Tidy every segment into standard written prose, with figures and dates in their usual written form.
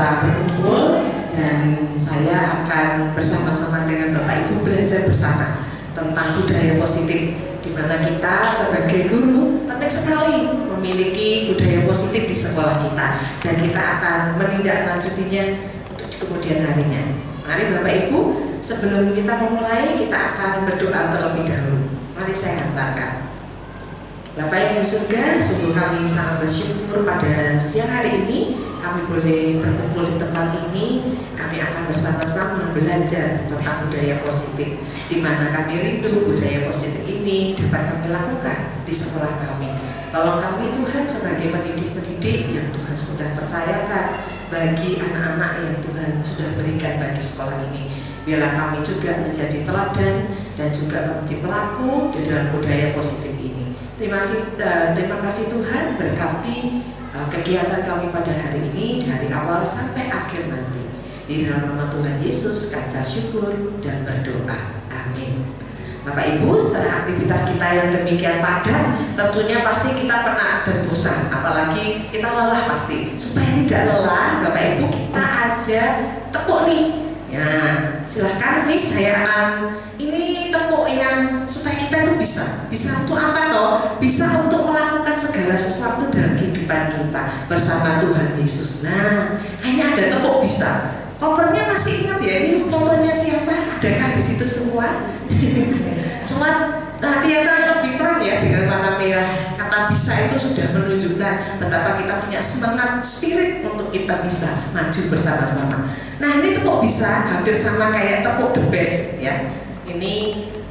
bisa berkumpul dan saya akan bersama-sama dengan Bapak Ibu belajar bersama tentang budaya positif, di mana kita sebagai guru penting sekali memiliki budaya positif di sekolah kita dan kita akan menindaklanjutinya untuk di kemudian harinya. Mari Bapak Ibu, sebelum kita memulai kita akan berdoa terlebih dahulu. Mari saya hantarkan. Bapak yang di surga, sungguh kami sangat bersyukur pada siang hari ini kami boleh berkumpul di tempat ini. Kami akan bersama-sama belajar tentang budaya positif, di mana kami rindu budaya positif ini dapat kami lakukan di sekolah kami. Tolong kami Tuhan sebagai pendidik-pendidik yang Tuhan sudah percayakan bagi anak-anak yang Tuhan sudah berikan bagi sekolah ini. Biarlah kami juga menjadi teladan dan juga menjadi pelaku di dalam budaya positif ini. Terima kasih Tuhan, berkati kegiatan kami pada hari ini dari awal sampai akhir nanti. Di dalam nama Tuhan Yesus kami syukur dan berdoa. Amin. Bapak Ibu, setelah aktivitas kita yang demikian padat, tentunya pasti kita pernah berbosan, apalagi kita lelah pasti. Supaya tidak lelah, Bapak Ibu, kita ada tepuk nih. Ya, silahkan nih saya akan ini tepuk yang supaya kita itu bisa untuk apa toh? Bisa untuk melakukan segala sesuatu dalam kehidupan kita bersama Tuhan Yesus. Nah, hanya ada tepuk bisa. Covernya masih ingat ya, ini fotonya siapa? Adakah di situ semua? Semua kelihatan lebih terang ya dengan warna merah. Kata bisa itu sudah menunjukkan betapa kita punya semangat spirit untuk kita bisa maju bersama-sama. Nah, ini tepuk bisa hampir sama kayak tepuk the best ya. Ini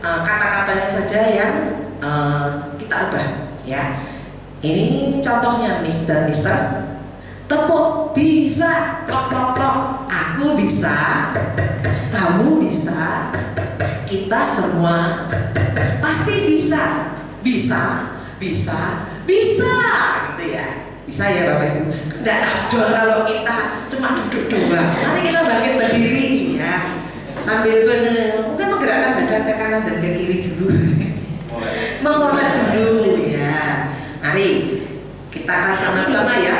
kata-katanya saja yang kita ubah ya. Ini contohnya Miss dan Mister. Tepuk bisa, plok plok plok. Aku bisa, kamu bisa, kita semua pasti bisa, bisa gitu ya. Bisa ya Bapak Ibu. Tidak afdol kalau kita cuma duduk doang. Mari kita bangkit berdiri ya. Sambil mungkin menggerakkan badan ke kanan dan ke kiri dulu. Mengoleh dulu ya. Mari kita akan sama-sama ya.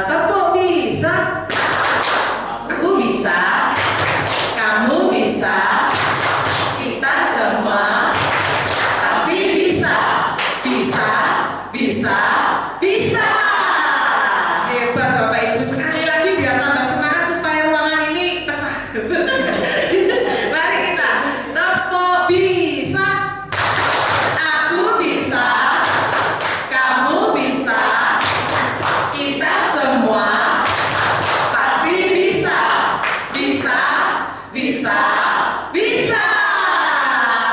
Tepuk bisa. Aku bisa. Kamu bisa. Kita semua pasti bisa. Bisa. Hebat Bapak Ibu, sekali lagi biar tambah semangat supaya ruangan ini pecah. Mari kita tepuk bisa. Aku bisa. Kamu bisa. Kita semua pasti bisa.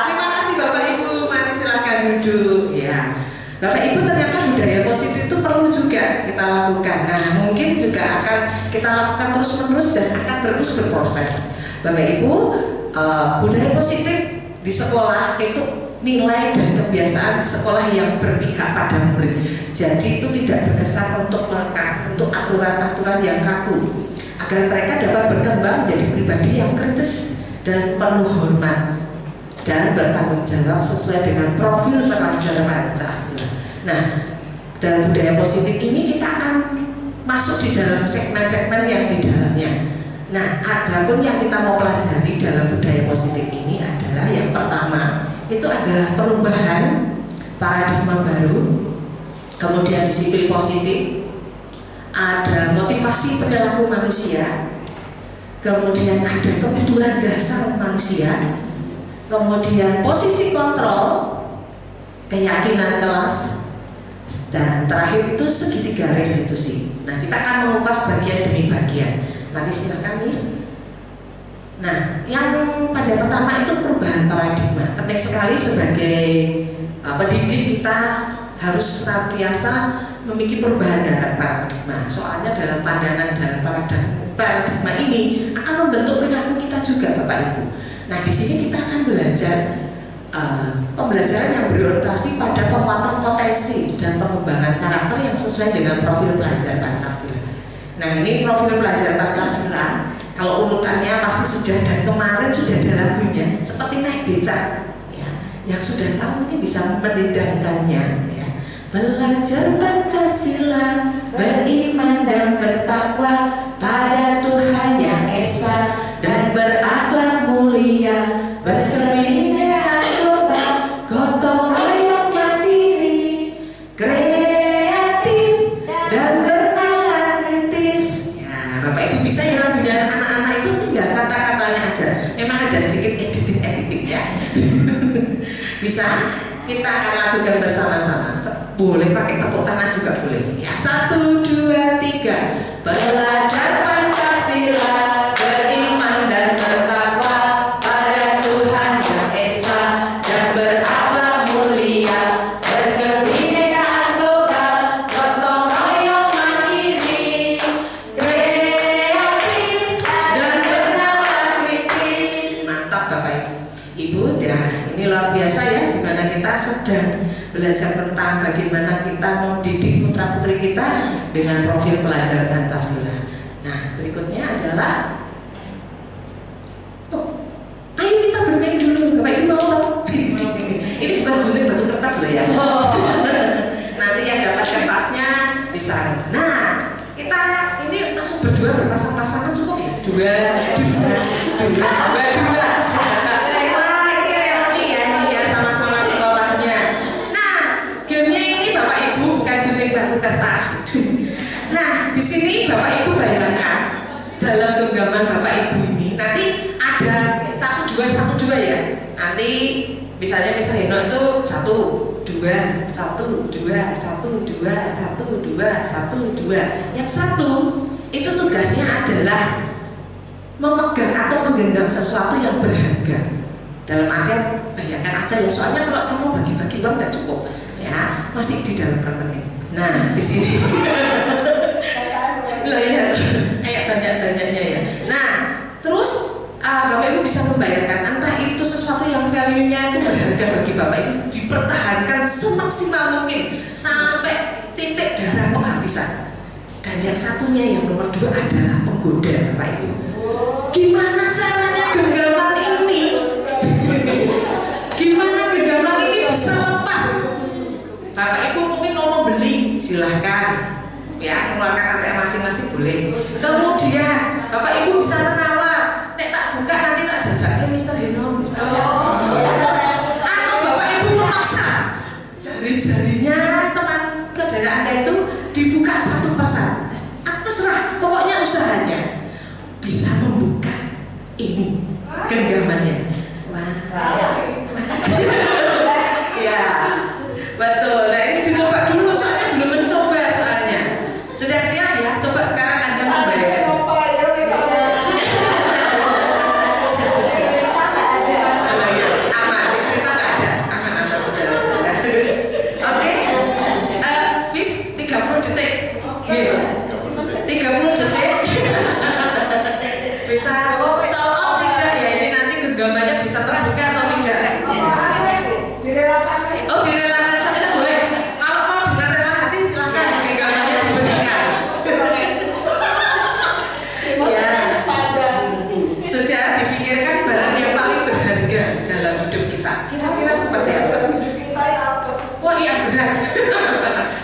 Terima kasih Bapak Ibu, mari silakan duduk ya. Bapak Ibu, ternyata budaya positif itu perlu juga kita lakukan. Nah, mungkin juga akan kita lakukan terus-menerus dan akan terus berproses. Bapak Ibu, budaya positif di sekolah itu nilai dan kebiasaan di sekolah yang berpihak pada murid. Jadi itu tidak berkesan untuk melekat, untuk aturan-aturan yang kaku, agar mereka dapat berkembang menjadi pribadi yang kritis dan penuh hormat dan bertanggung jawab sesuai dengan profil pelajar Pancasila. Nah, dalam budaya positif ini kita akan masuk di dalam segmen-segmen yang di dalamnya. Nah, adapun yang kita mau pelajari dalam budaya positif ini adalah yang pertama itu adalah perubahan paradigma baru, kemudian disiplin positif, ada motivasi perilaku manusia, kemudian ada kebutuhan dasar manusia, kemudian posisi kontrol, keyakinan kelas, dan terakhir itu segitiga restitusi. Nah, kita akan mengupas bagian demi bagian. Mari silakan Miss. Nah, yang pada pertama itu perubahan paradigma. Penting sekali sebagai pendidik kita harus senantiasa memiliki perubahan dalam paradigma. Soalnya dalam pandangan dalam paradigma ini akan membentuk perilaku kita juga Bapak Ibu. Nah, di sini kita akan belajar pembelajaran yang berorientasi pada penguatan potensi dan pengembangan karakter yang sesuai dengan profil pelajar Pancasila. Nah, ini profil pelajar Pancasila. Kalau urutannya pasti sudah, dan kemarin sudah ada lagunya, seperti naik becak ya. Yang sudah tahu ini bisa mendendangkannya ya. Belajar Pancasila, beriman dan bertakwa pada Tuhan Yang Esa, dan berakhlak mulia, berkebinekaan global, gotong royong mandiri, kreatif dan bernalar kritis. Ya, Bapak Ibu bisa ya lagunya anak-anak itu tinggal kata-katanya aja. Memang ada sedikit editing ya. Bisa kita akan lakukan bersama-sama. Boleh pakai tepuk tangan juga boleh. Ya, 1, 2, 3. Belajar Pancasila, beriman dan bertakwa pada Tuhan Yang Esa, dan berakhlak mulia, berkebinekaan global, gotong royong mandiri, kreatif dan bernalar kritis. Mantap Bapak Ibu. Dah, ini luar biasa ya, dimana kita sedang belajar tentang bagaimana kita mendidik putra-putri kita dengan profil pelajar Pancasila. Nah, berikutnya adalah ayo kita bermain dulu. Bapak Ibu mau? Ini bukan gunting batu kertas loh ya. Nanti yang dapat kertasnya bisa. Nah, kita ini langsung berdua berpasang-pasangan cukup ya? Dua. Batu kertas. Nah, di sini Bapak Ibu bayangkan dalam genggaman Bapak Ibu ini nanti ada 1, 2 ya. Nanti misalnya Miss Reno itu 1, 2, 1, 2, 1, 2, 1, 2, 1, 2. Yang 1 itu tugasnya adalah memegang atau menggenggam sesuatu yang berharga. Dalam artian bayangkan aja ya, soalnya kalau saya mau bagi-bagi uang nggak cukup ya, masih di dalam rekening. Nah, di sini lah ya, kayak banyak-banyaknya ya. Nah, terus Bapak Ibu bisa membayangkan entah itu sesuatu yang value-nya itu berharga bagi Bapak Ibu dipertahankan semaksimal mungkin sampai titik darah penghabisan. Dan yang satunya yang nomor 2 adalah penggoda Bapak Ibu. Gimana caranya genggaman ini? Gimana genggaman ini bisa lepas? Bapak Ibu mungkin mau beli, silahkan ya, keluarkan ATM masing-masing boleh. Kemudian Bapak Ibu bisa menawar, nek tak buka nanti tak jajaknya Mr. Heno misalnya. Atau Bapak Ibu memaksa jari-jarinya teman saudara Anda itu dibuka satu persatu. Terserah, pokoknya usahanya bisa membuka ini genggamannya. Wah. Ya. Betul, nah ini dicoba dulu soalnya belum mencoba soalnya. Sudah siap ya? Coba sekarang Anda membayangkan. Aman, cerita nggak ada. Aman-aman saudara-saudara. Oke, Miss 30 detik. 30 detik. Bisa sold out tidak ya? Ini nanti genggamannya bisa terbuka atau tidak? Oh, direlakan saja boleh. Kalau mau dengan rela hati silahkan genggamannya diberikan. Ya, sudah dipikirkan barang yang paling berharga dalam hidup kita. Kira-kira seperti apa? Wah, yang berat.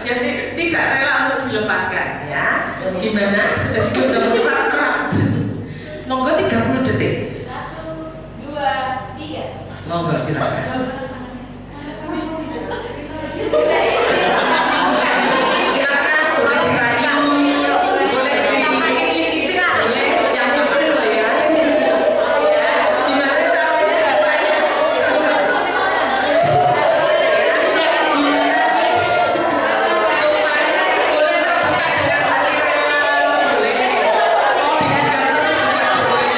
Yang tidak rela untuk dilepaskan ya. Gimana? Sudah digenggam erat-erat. Monggo 30 detik. 1, 2, 3. Monggo silakan. Silakan, boleh dirayu, boleh dililit lah, boleh yang penting loh ya. Gimana caranya supaya boleh terbuka dengan hati rela, boleh digenggam juga boleh.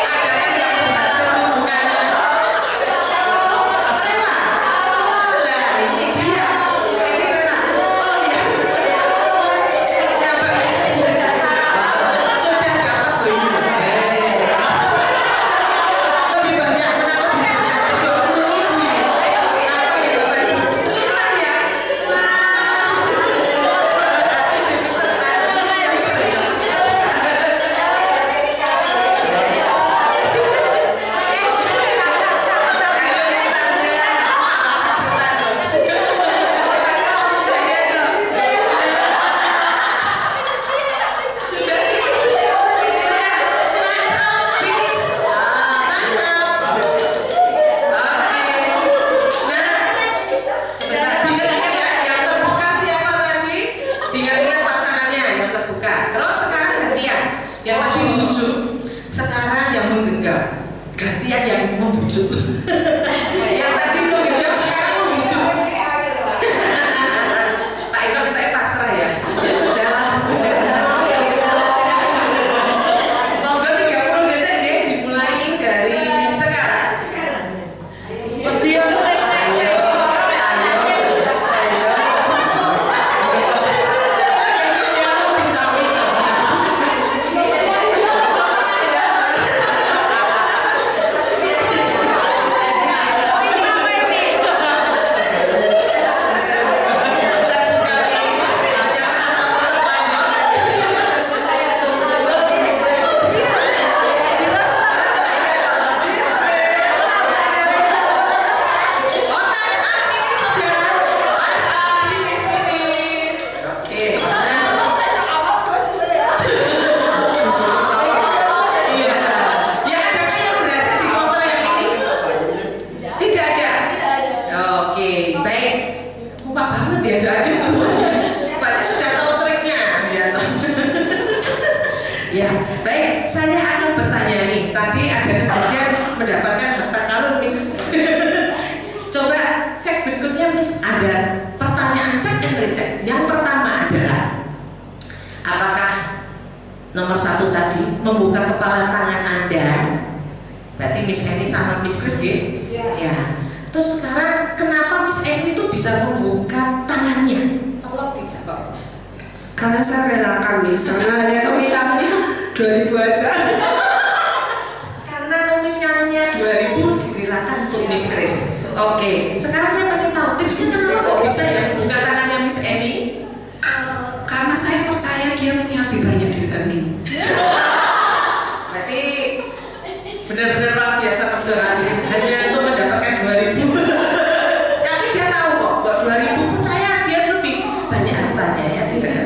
Adakah yang berhasil membukanya? membujuk, sekarang yang menggenggam, gantian yang membujuk. Yang tadi menggenggam sekarang membujuk. Pak itu kita pasrah ya. Ya sudahlah. Monggo 30 detik deh dimulai dari sekarang. Ya, baik, saya akan bertanya nih. Tadi ada kejadian mendapatkan harta karun, Miss. Coba cek berikutnya, Miss. Ada pertanyaan cek and recheck. Yang pertama adalah, apakah nomor 1 tadi membuka kepala tangan Anda? Berarti Miss Eni sama Miss Chris gitu? Ya. Terus sekarang kenapa Miss Eni itu bisa membuka tangannya? Tolong dijawab. Karena saya relakan nih, karena ya nominalnya 2000 aja. Karena nominalnya 2000 direlakan untuk Miss Chris. Oke, sekarang saya pengen tahu tipsnya kenapa kok bisa ya membuka tangannya Miss Eni? Karena saya percaya dia punya lebih banyak di rekening. Berarti benar-benar luar biasa perjalanan Miss hanya untuk mendapatkan 2000. Tapi dia tahu kok, buat 2000 pun saya dia lebih banyak hartanya ya di rekening.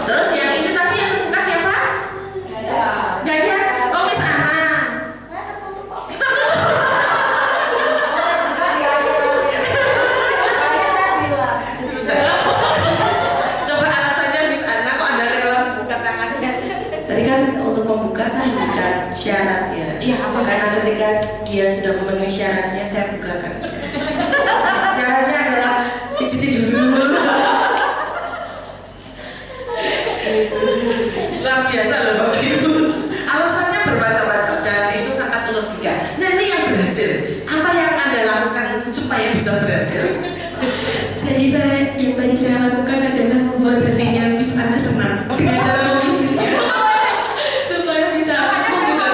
Terus yang ini tadi yang membuka siapa? Gak ada. Oh, Miss Ana. Saya tertutup kok. Coba alasannya Miss Ana kok Anda rela membuka tangannya? Tadi kan untuk membuka saya bukan syarat ya. Iya, apa? Karena ketika dia sudah memenuhi syaratnya saya bukakan. Syaratnya adalah pijitin dulu. Luar biasa loh Bapak Ibu. Alasannya bermacam-macam dan itu sangat logika. Nah ini yang berhasil. Apa yang Anda lakukan supaya bisa berhasil? Jadi yang tadi saya lakukan adalah membuat hatinya Miss Ana senang dengan cara memijitnya supaya bisa membuka tangan.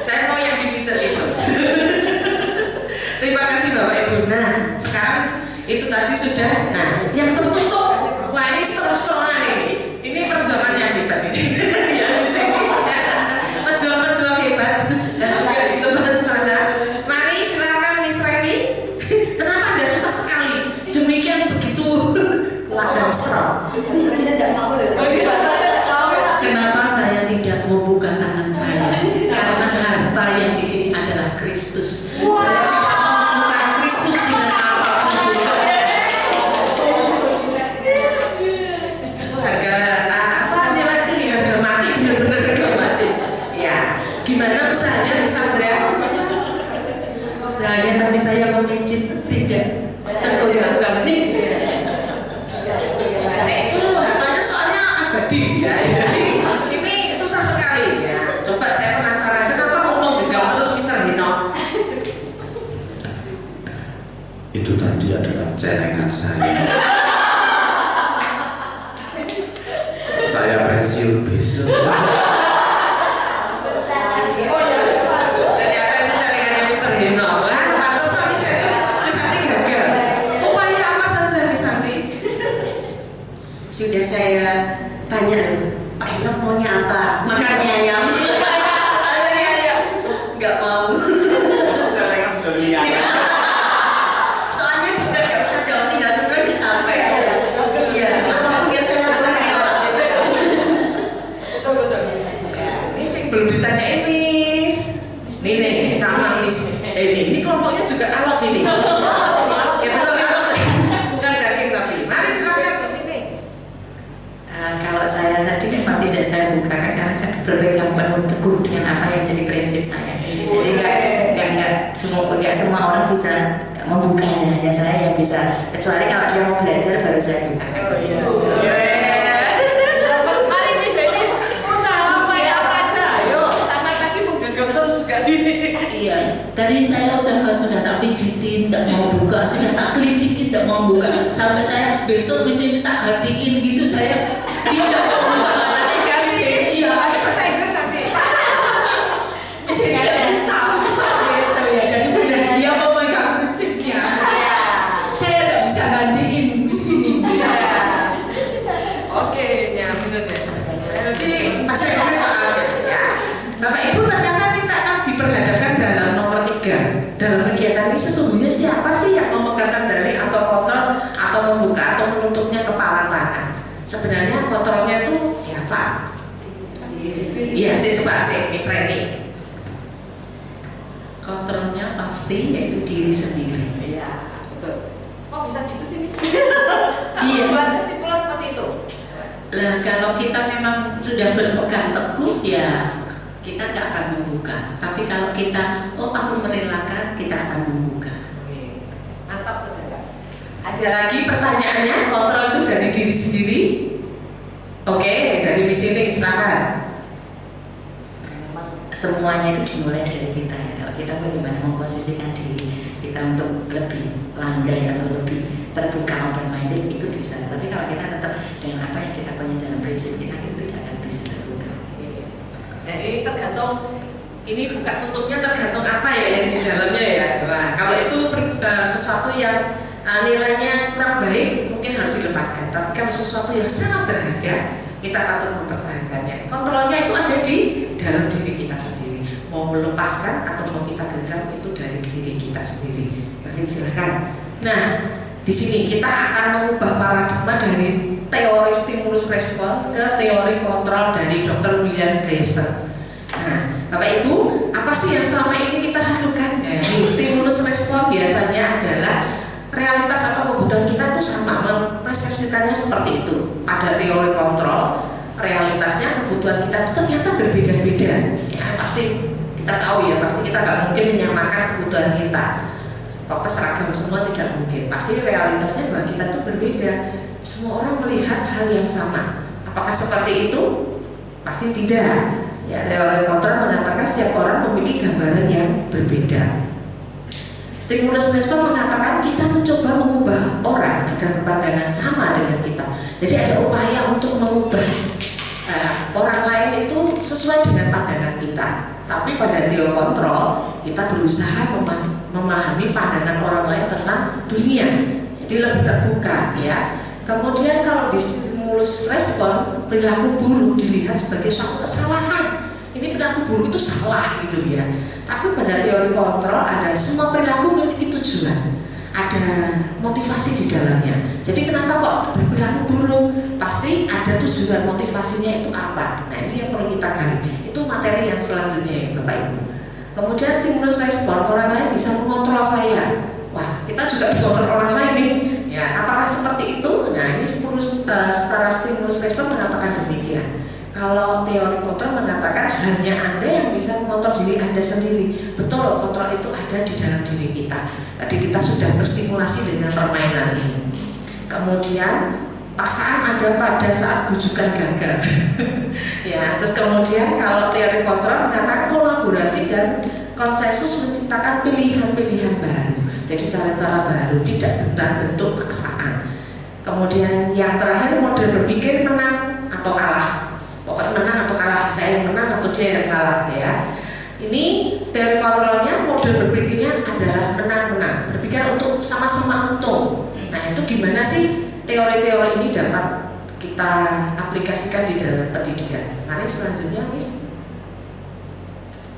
Saya mau yang dipijat itu. Terima kasih Bapak Ibu. Nah sekarang itu tadi sudah. Nah yang tertutup, wah ini seterus-terusan ini. Ini perjuangan yang hebat ini. Yang di sini. Pejuang-pejuang hebat dan juga di tempat sana. Mari silakan Miss Reni. Kenapa Anda susah sekali? Demikian begitu kuat dan strong. Kenapa saya tidak membuka tangan saya? Karena harta yang di sini adalah Kristus. Saya tidak membuka Kristus dengan apapun juga. Itu harga apa nilai harga mati, benar-benar harga mati. Ya, gimana usahanya Miss Sandra? Usahanya tadi saya memijit tidak tergoyahkan nih. Nah, itu hartanya soalnya abadi ya. Jadi ini susah sekali ya. Coba saya penasaran kenapa ngomong juga terus bisa Hino? Itu tadi adalah celengan saya. Saya pensiun besok. Oh ya. Ternyata itu jaringannya Mr. Hino. Wah, pantesan Miss Santi gagal. Upaya apa saja Miss Santi? Sudah saya tanya, Pak Eno maunya apa? Makan ayam. Nggak mau. Celengan sudah lihat. Soalnya juga nggak bisa jauh, tinggal turun ke sampai. Iya. Apapun yang saya lakukan Betul. Ini sih belum ditanyain Miss. Nih sama Miss. Ini kelompoknya juga alat ini. Ya betul alat. Bukan daging tapi. Mari silakan ke sini. prinsip saya. Jadi nggak semua orang bisa membukanya, hanya saya yang bisa. Kecuali kalau dia mau belajar baru saya buka. Mari Miss ini usaha apa aja, ayo sampai tadi menggenggam terus juga Iya, tadi saya usaha sudah tak pijitin, tidak mau buka, sudah tak kritikin, tidak mau buka. Sampai saya besok di sini tak gantiin gitu saya. Dia tidak mau buka katanya garis iya. bahasa Inggris nanti. Bisa nggak bisa gitu ya. Jadi benar dia mau megang prinsipnya. Saya tidak bisa gantiin di sini. Oke, ya benar ya. Nanti bahasa Inggris soalnya ya. Bapak Ibu ternyata kita akan diperhadapkan dalam nomor 3 dalam kegiatan ini. Sesungguhnya siapa sih yang memegangkan tali atau kontrol atau membuka atau menutupnya kepala tangan? Sebenarnya kontrolnya itu siapa? Iya, saya coba sih, Miss Reni. Kontrolnya pasti yaitu diri sendiri. Iya, betul. Oh bisa gitu sih Miss? Iya. Buat kesimpulan seperti itu. Nah, kalau kita memang sudah berpegang teguh ya kita nggak akan membuka. Tapi kalau kita aku merelakan, kita akan membuka. Oke, mantap saudara. Ada lagi pertanyaannya? Kontrol itu dari diri sendiri? Oke, dari Miss ini silakan. Memang semuanya itu dimulai dari kita ya. Kalau kita bagaimana memposisikan diri kita untuk lebih landai atau lebih terbuka open minded itu bisa. Tapi kalau kita tetap dengan apa yang kita punya dalam prinsip kita itu tidak akan bisa terbuka. Nah ini tergantung, ini buka tutupnya tergantung apa ya yang di dalamnya ya. Wah, kalau itu sesuatu yang nilainya kurang baik mungkin harus dilepaskan. Tapi kalau sesuatu yang sangat berharga kita patut mempertahankannya. Kontrolnya itu ada di dalam diri kita sendiri. Mau melepaskan atau mau kita genggam itu dari diri kita sendiri. Mari silakan. Nah, di sini kita akan mengubah paradigma dari teori stimulus respon ke teori kontrol dari Dr. William Glasser. Nah, Bapak Ibu, apa sih yang selama ini kita lakukan? Stimulus respon biasanya adalah realitas atau kebutuhan kita itu sama, mempersepsikannya seperti itu. Pada teori kontrol, realitasnya kebutuhan kita itu ternyata berbeda-beda. Ya, pasti kita tahu ya, pasti kita nggak mungkin menyamakan kebutuhan kita. Pokoknya seragam semua tidak mungkin. Pasti realitasnya bahwa kita itu berbeda. Semua orang melihat hal yang sama. Apakah seperti itu? Pasti tidak. Ya, teori kontrol mengatakan setiap orang memiliki gambaran yang berbeda. Stimulus respon mengatakan kita mencoba mengubah orang agar pandangan sama dengan kita. Jadi ada upaya untuk mengubah orang lain itu sesuai dengan pandangan kita. Tapi pada teori kontrol kita berusaha memahami pandangan orang lain tentang dunia. Jadi lebih terbuka ya. Kemudian kalau di stimulus respon, perilaku buruk dilihat sebagai suatu kesalahan. Ini perilaku buruk itu salah gitu ya. Tapi pada teori kontrol ada semua perilaku memiliki tujuan, ada motivasi di dalamnya. Jadi kenapa kok berperilaku buruk? Pasti ada tujuan, motivasinya itu apa. Nah ini yang perlu kita gali. Itu materi yang selanjutnya ya Bapak Ibu. Kemudian stimulus respon, orang lain bisa mengontrol saya. Wah, kita juga dikontrol orang lain nih. Ya, apakah seperti itu? Nah ini setara stimulus respon mengatakan demikian. Kalau teori kontrol mengatakan hanya Anda yang bisa mengontrol diri Anda sendiri. Betul, kontrol itu ada di dalam diri kita. Tadi kita sudah bersimulasi dengan permainan ini. Kemudian paksaan ada pada saat bujukan gagal. Ya, terus kemudian kalau teori kontrol mengatakan kolaborasi dan konsensus menciptakan pilihan-pilihan baru. Jadi cara-cara baru, tidak bentuk paksaan. Kemudian yang terakhir model berpikir menang atau kalah. Pokoknya menang atau kalah, saya yang menang atau dia yang kalah ya. Ini teori kontrolnya, model berpikirnya adalah menang-menang, berpikir untuk sama-sama untung. Nah itu gimana sih teori-teori ini dapat kita aplikasikan di dalam pendidikan? Mari selanjutnya, Miss.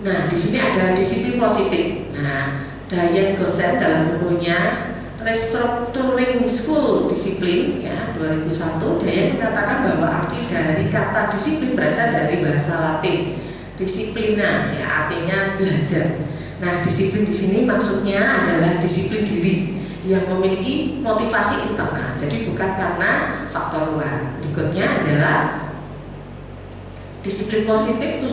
Nah di sini ada disiplin positif. Nah Diane Gosset dalam bukunya Restructuring School Discipline ya 2001 dia mengatakan bahwa arti dari kata disiplin berasal dari bahasa Latin disiplina ya artinya belajar. Nah disiplin di sini maksudnya adalah disiplin diri yang memiliki motivasi internal. Jadi bukan karena faktor luar. Berikutnya adalah disiplin positif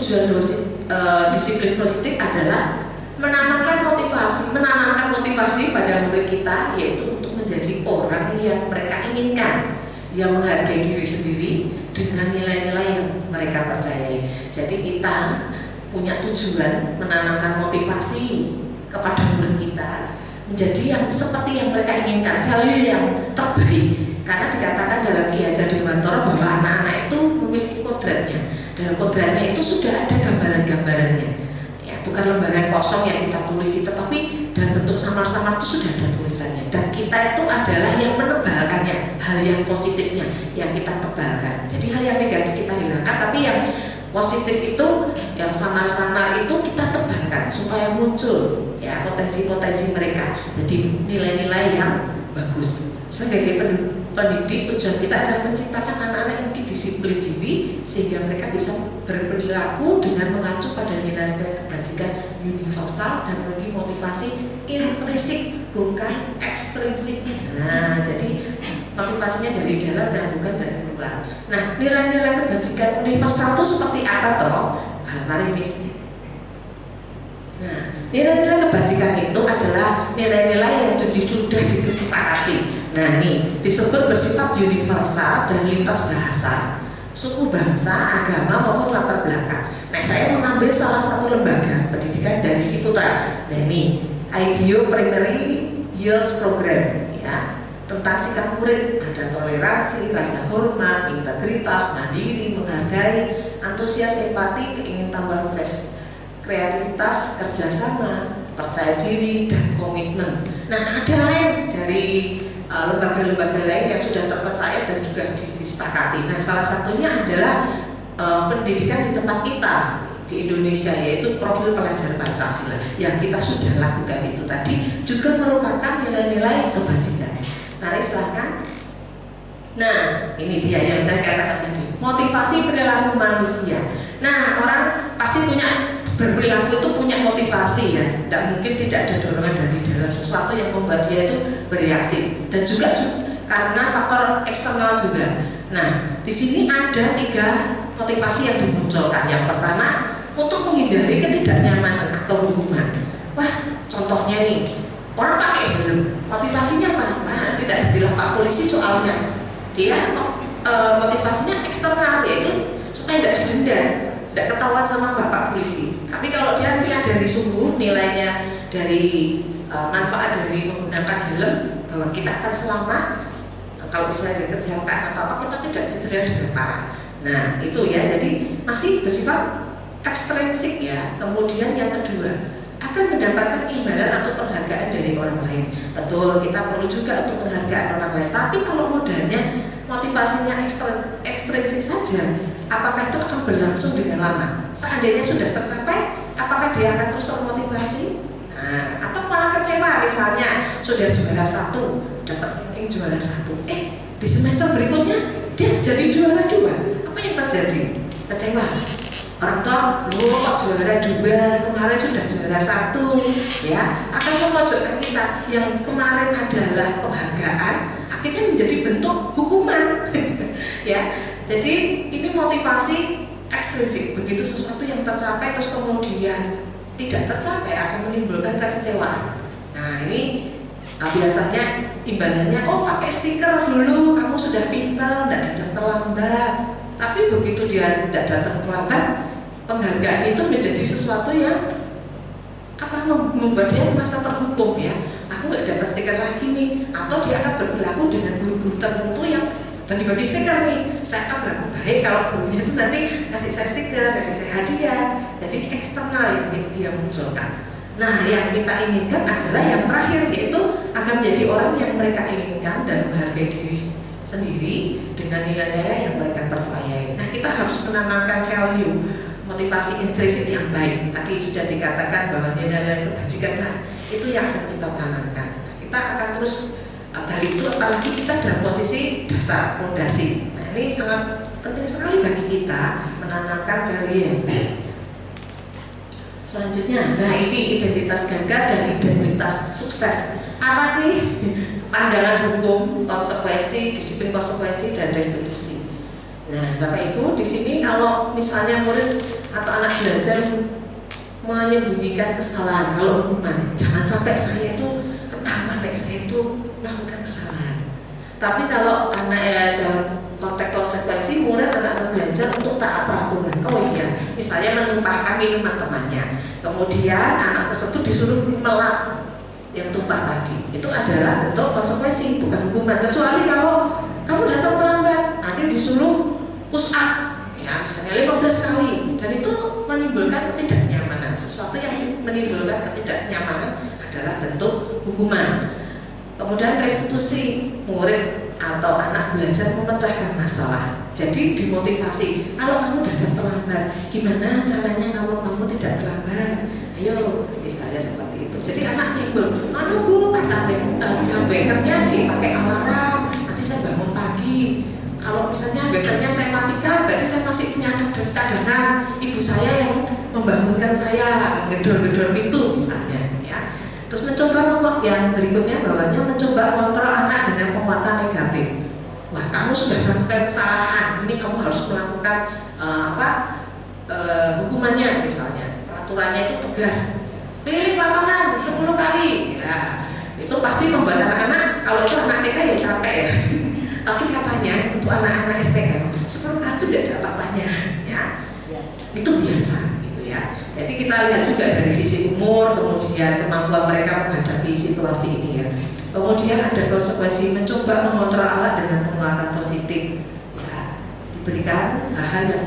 disiplin positif adalah menanamkan motivasi pada murid kita, yaitu untuk menjadi orang yang mereka inginkan, yang menghargai diri sendiri dengan nilai-nilai yang mereka percayai. Jadi kita punya tujuan menanamkan motivasi kepada murid kita menjadi yang seperti yang mereka inginkan, value yang terbaik. Karena dikatakan dalam Ki Hajar Dewantara bahwa anak-anak itu memiliki kodratnya. Dalam kodratnya itu sudah ada gambaran-gambarannya. Ya, bukan lembaran kosong yang kita tulis, tetapi dalam bentuk samar-samar itu sudah ada tulisannya. Dan kita itu adalah yang menebalkannya, hal yang positifnya yang kita tebalkan. Jadi hal yang negatif kita hilangkan, tapi yang positif itu, yang samar-samar itu kita tebalkan supaya muncul ya potensi-potensi mereka. Jadi nilai-nilai yang bagus. Sebagai pendidik, tujuan kita adalah menciptakan anak-anak yang disiplin diri sehingga mereka bisa berperilaku dengan mengacu pada nilai-nilai kebajikan universal dan memiliki motivasi intrinsik bukan ekstrinsik. Nah, jadi motivasinya dari dalam dan bukan dari luar. Nah, nilai-nilai kebajikan universal itu seperti apa toh? Mari misalnya. Nah, nilai-nilai kebajikan itu adalah nilai-nilai yang sudah disepakati. Nah, ini disebut bersifat universal dan lintas bahasa, suku bangsa, agama maupun latar belakang. Nah, saya mengambil salah satu lembaga pendidikan dari Ciputra. Nah, ini IBO Primary Years Program ya, tentang sikap murid, ada toleransi, rasa hormat, integritas, mandiri, menghargai, antusias, empati, keingin tahuan kreativitas, kerjasama, percaya diri, dan komitmen. Nah, ada lain dari lembaga-lembaga lain yang sudah terpercaya dan juga disepakati. Nah, salah satunya adalah pendidikan di tempat kita di Indonesia, yaitu profil pelajar Pancasila yang kita sudah lakukan itu tadi juga merupakan nilai-nilai kebajikan. Mari silakan. Nah, ini dia yang saya katakan tadi, motivasi perilaku manusia. Nah, orang pasti punya berperilaku itu punya motivasi ya, tidak mungkin tidak ada dorongan dari dalam sesuatu yang membuat dia itu bereaksi, dan juga karena faktor eksternal juga. Nah, di sini ada 3 motivasi yang dimunculkan. Yang pertama, untuk menghindari ketidaknyamanan atau hukuman. Wah, contohnya nih, orang pakai helm, motivasinya apa? Nah, tidak ditilang Pak polisi soalnya. Dia motivasinya eksternal, yaitu supaya tidak didenda, tidak ketahuan sama Bapak polisi. Tapi kalau dia lihat dari sungguh nilainya, dari manfaat dari menggunakan helm, bahwa kita akan selamat, kalau misalnya ada kecelakaan atau apa, kita tidak cedera dengan parah. Nah, itu ya, jadi masih bersifat ekstrinsik ya. Kemudian yang kedua, akan mendapatkan imbalan atau penghargaan dari orang lain. Betul, kita perlu juga untuk penghargaan orang lain. Tapi kalau modalnya, motivasinya ekstrinsik saja, apakah itu akan berlangsung dengan lama? Seandainya sudah tercapai, apakah dia akan terus termotivasi? Nah, atau malah kecewa, misalnya sudah juara 1, dapat ranking juara 1, di semester berikutnya dia jadi juara 2. Apa yang terjadi? Kecewa. Orang tua, kok juara 2, kemarin sudah juara 1, ya, akan memojokkan kita yang kemarin adalah penghargaan, akhirnya menjadi bentuk hukuman, ya. Jadi ini motivasi ekstrinsik. Begitu sesuatu yang tercapai terus kemudian tidak tercapai akan menimbulkan kekecewaan. Nah, ini biasanya imbalannya, pakai stiker dulu, kamu sudah pintar, tidak datang terlambat. Tapi begitu dia tidak datang terlambat, penghargaan itu menjadi sesuatu yang membuat dia merasa terhukum ya. Aku nggak dapat stiker lagi nih, atau dia akan berperilaku dengan guru-guru tertentu yang bagi-bagi stiker nih. Saya akan berlaku baik kalau gurunya itu nanti kasih saya stiker, kasih saya hadiah. Jadi eksternal yang dia munculkan. Nah, yang kita inginkan adalah yang terakhir, yaitu akan menjadi orang yang mereka inginkan dan menghargai diri sendiri dengan nilai-nilai yang mereka percayai. Nah, kita harus menanamkan value, motivasi intrinsik yang baik. Tadi sudah dikatakan bahwa nilai-nilai kebajikan, nah itu yang akan kita tanamkan. Nah, kita akan terus dari itu, apalagi kita dalam posisi dasar, fondasi. Nah, ini sangat penting sekali bagi kita menanamkan value yang baik. Selanjutnya, nah ini identitas gagal dan identitas sukses. Apa sih pandangan hukum, konsekuensi, disiplin konsekuensi, dan restitusi? Nah, Bapak Ibu, di sini kalau misalnya murid atau anak belajar menyembunyikan kesalahan. Kalau hukuman, jangan sampai saya itu ketahuan saya itu melakukan kesalahan. Tapi kalau anak ya dalam konteks konsekuensi, murid anak belajar untuk taat peraturan. Oh iya, misalnya menumpahkan minuman temannya, kemudian anak tersebut disuruh melap yang tumpah tadi, itu adalah bentuk konsekuensi, bukan hukuman. Kecuali kalau kamu datang terlambat, nanti disuruh push up, ya misalnya 15 kali, dan itu menimbulkan ketidaknyamanan. Sesuatu yang menimbulkan ketidaknyamanan adalah bentuk hukuman. Kemudian restitusi, murid atau anak belajar memecahkan masalah. Jadi dimotivasi, kalau kamu datang terlambat, gimana caranya kamu tidak terlambat? Ayo, misalnya seperti itu. Jadi anak timbul, mana bu, pas jam bekernya dipakai alarm, nanti saya bangun pagi. Kalau misalnya bekernya saya matikan, berarti saya masih punya cadangan. Ibu saya yang membangunkan saya, gedor-gedor pintu misalnya. Ya. Terus mencoba yang berikutnya bawahnya mencoba kontrol anak dengan penguatan negatif. Wah, kamu sudah melakukan kesalahan, ini kamu harus melakukan hukumannya misalnya. Peraturannya itu tegas. Keliling lapangan 10 kali. Ya, itu pasti membuat anak-anak, kalau itu anak TK ya capek ya. Tapi katanya untuk anak-anak STM 10 kali itu tidak ada apa-apanya, ya. Itu biasa. Ya. Jadi kita lihat juga dari sisi umur, kemudian kemampuan mereka menghadapi situasi ini ya. Kemudian ada konsekuensi mencoba mengontrol alat dengan penguatan positif. Ya, diberikan hal-hal yang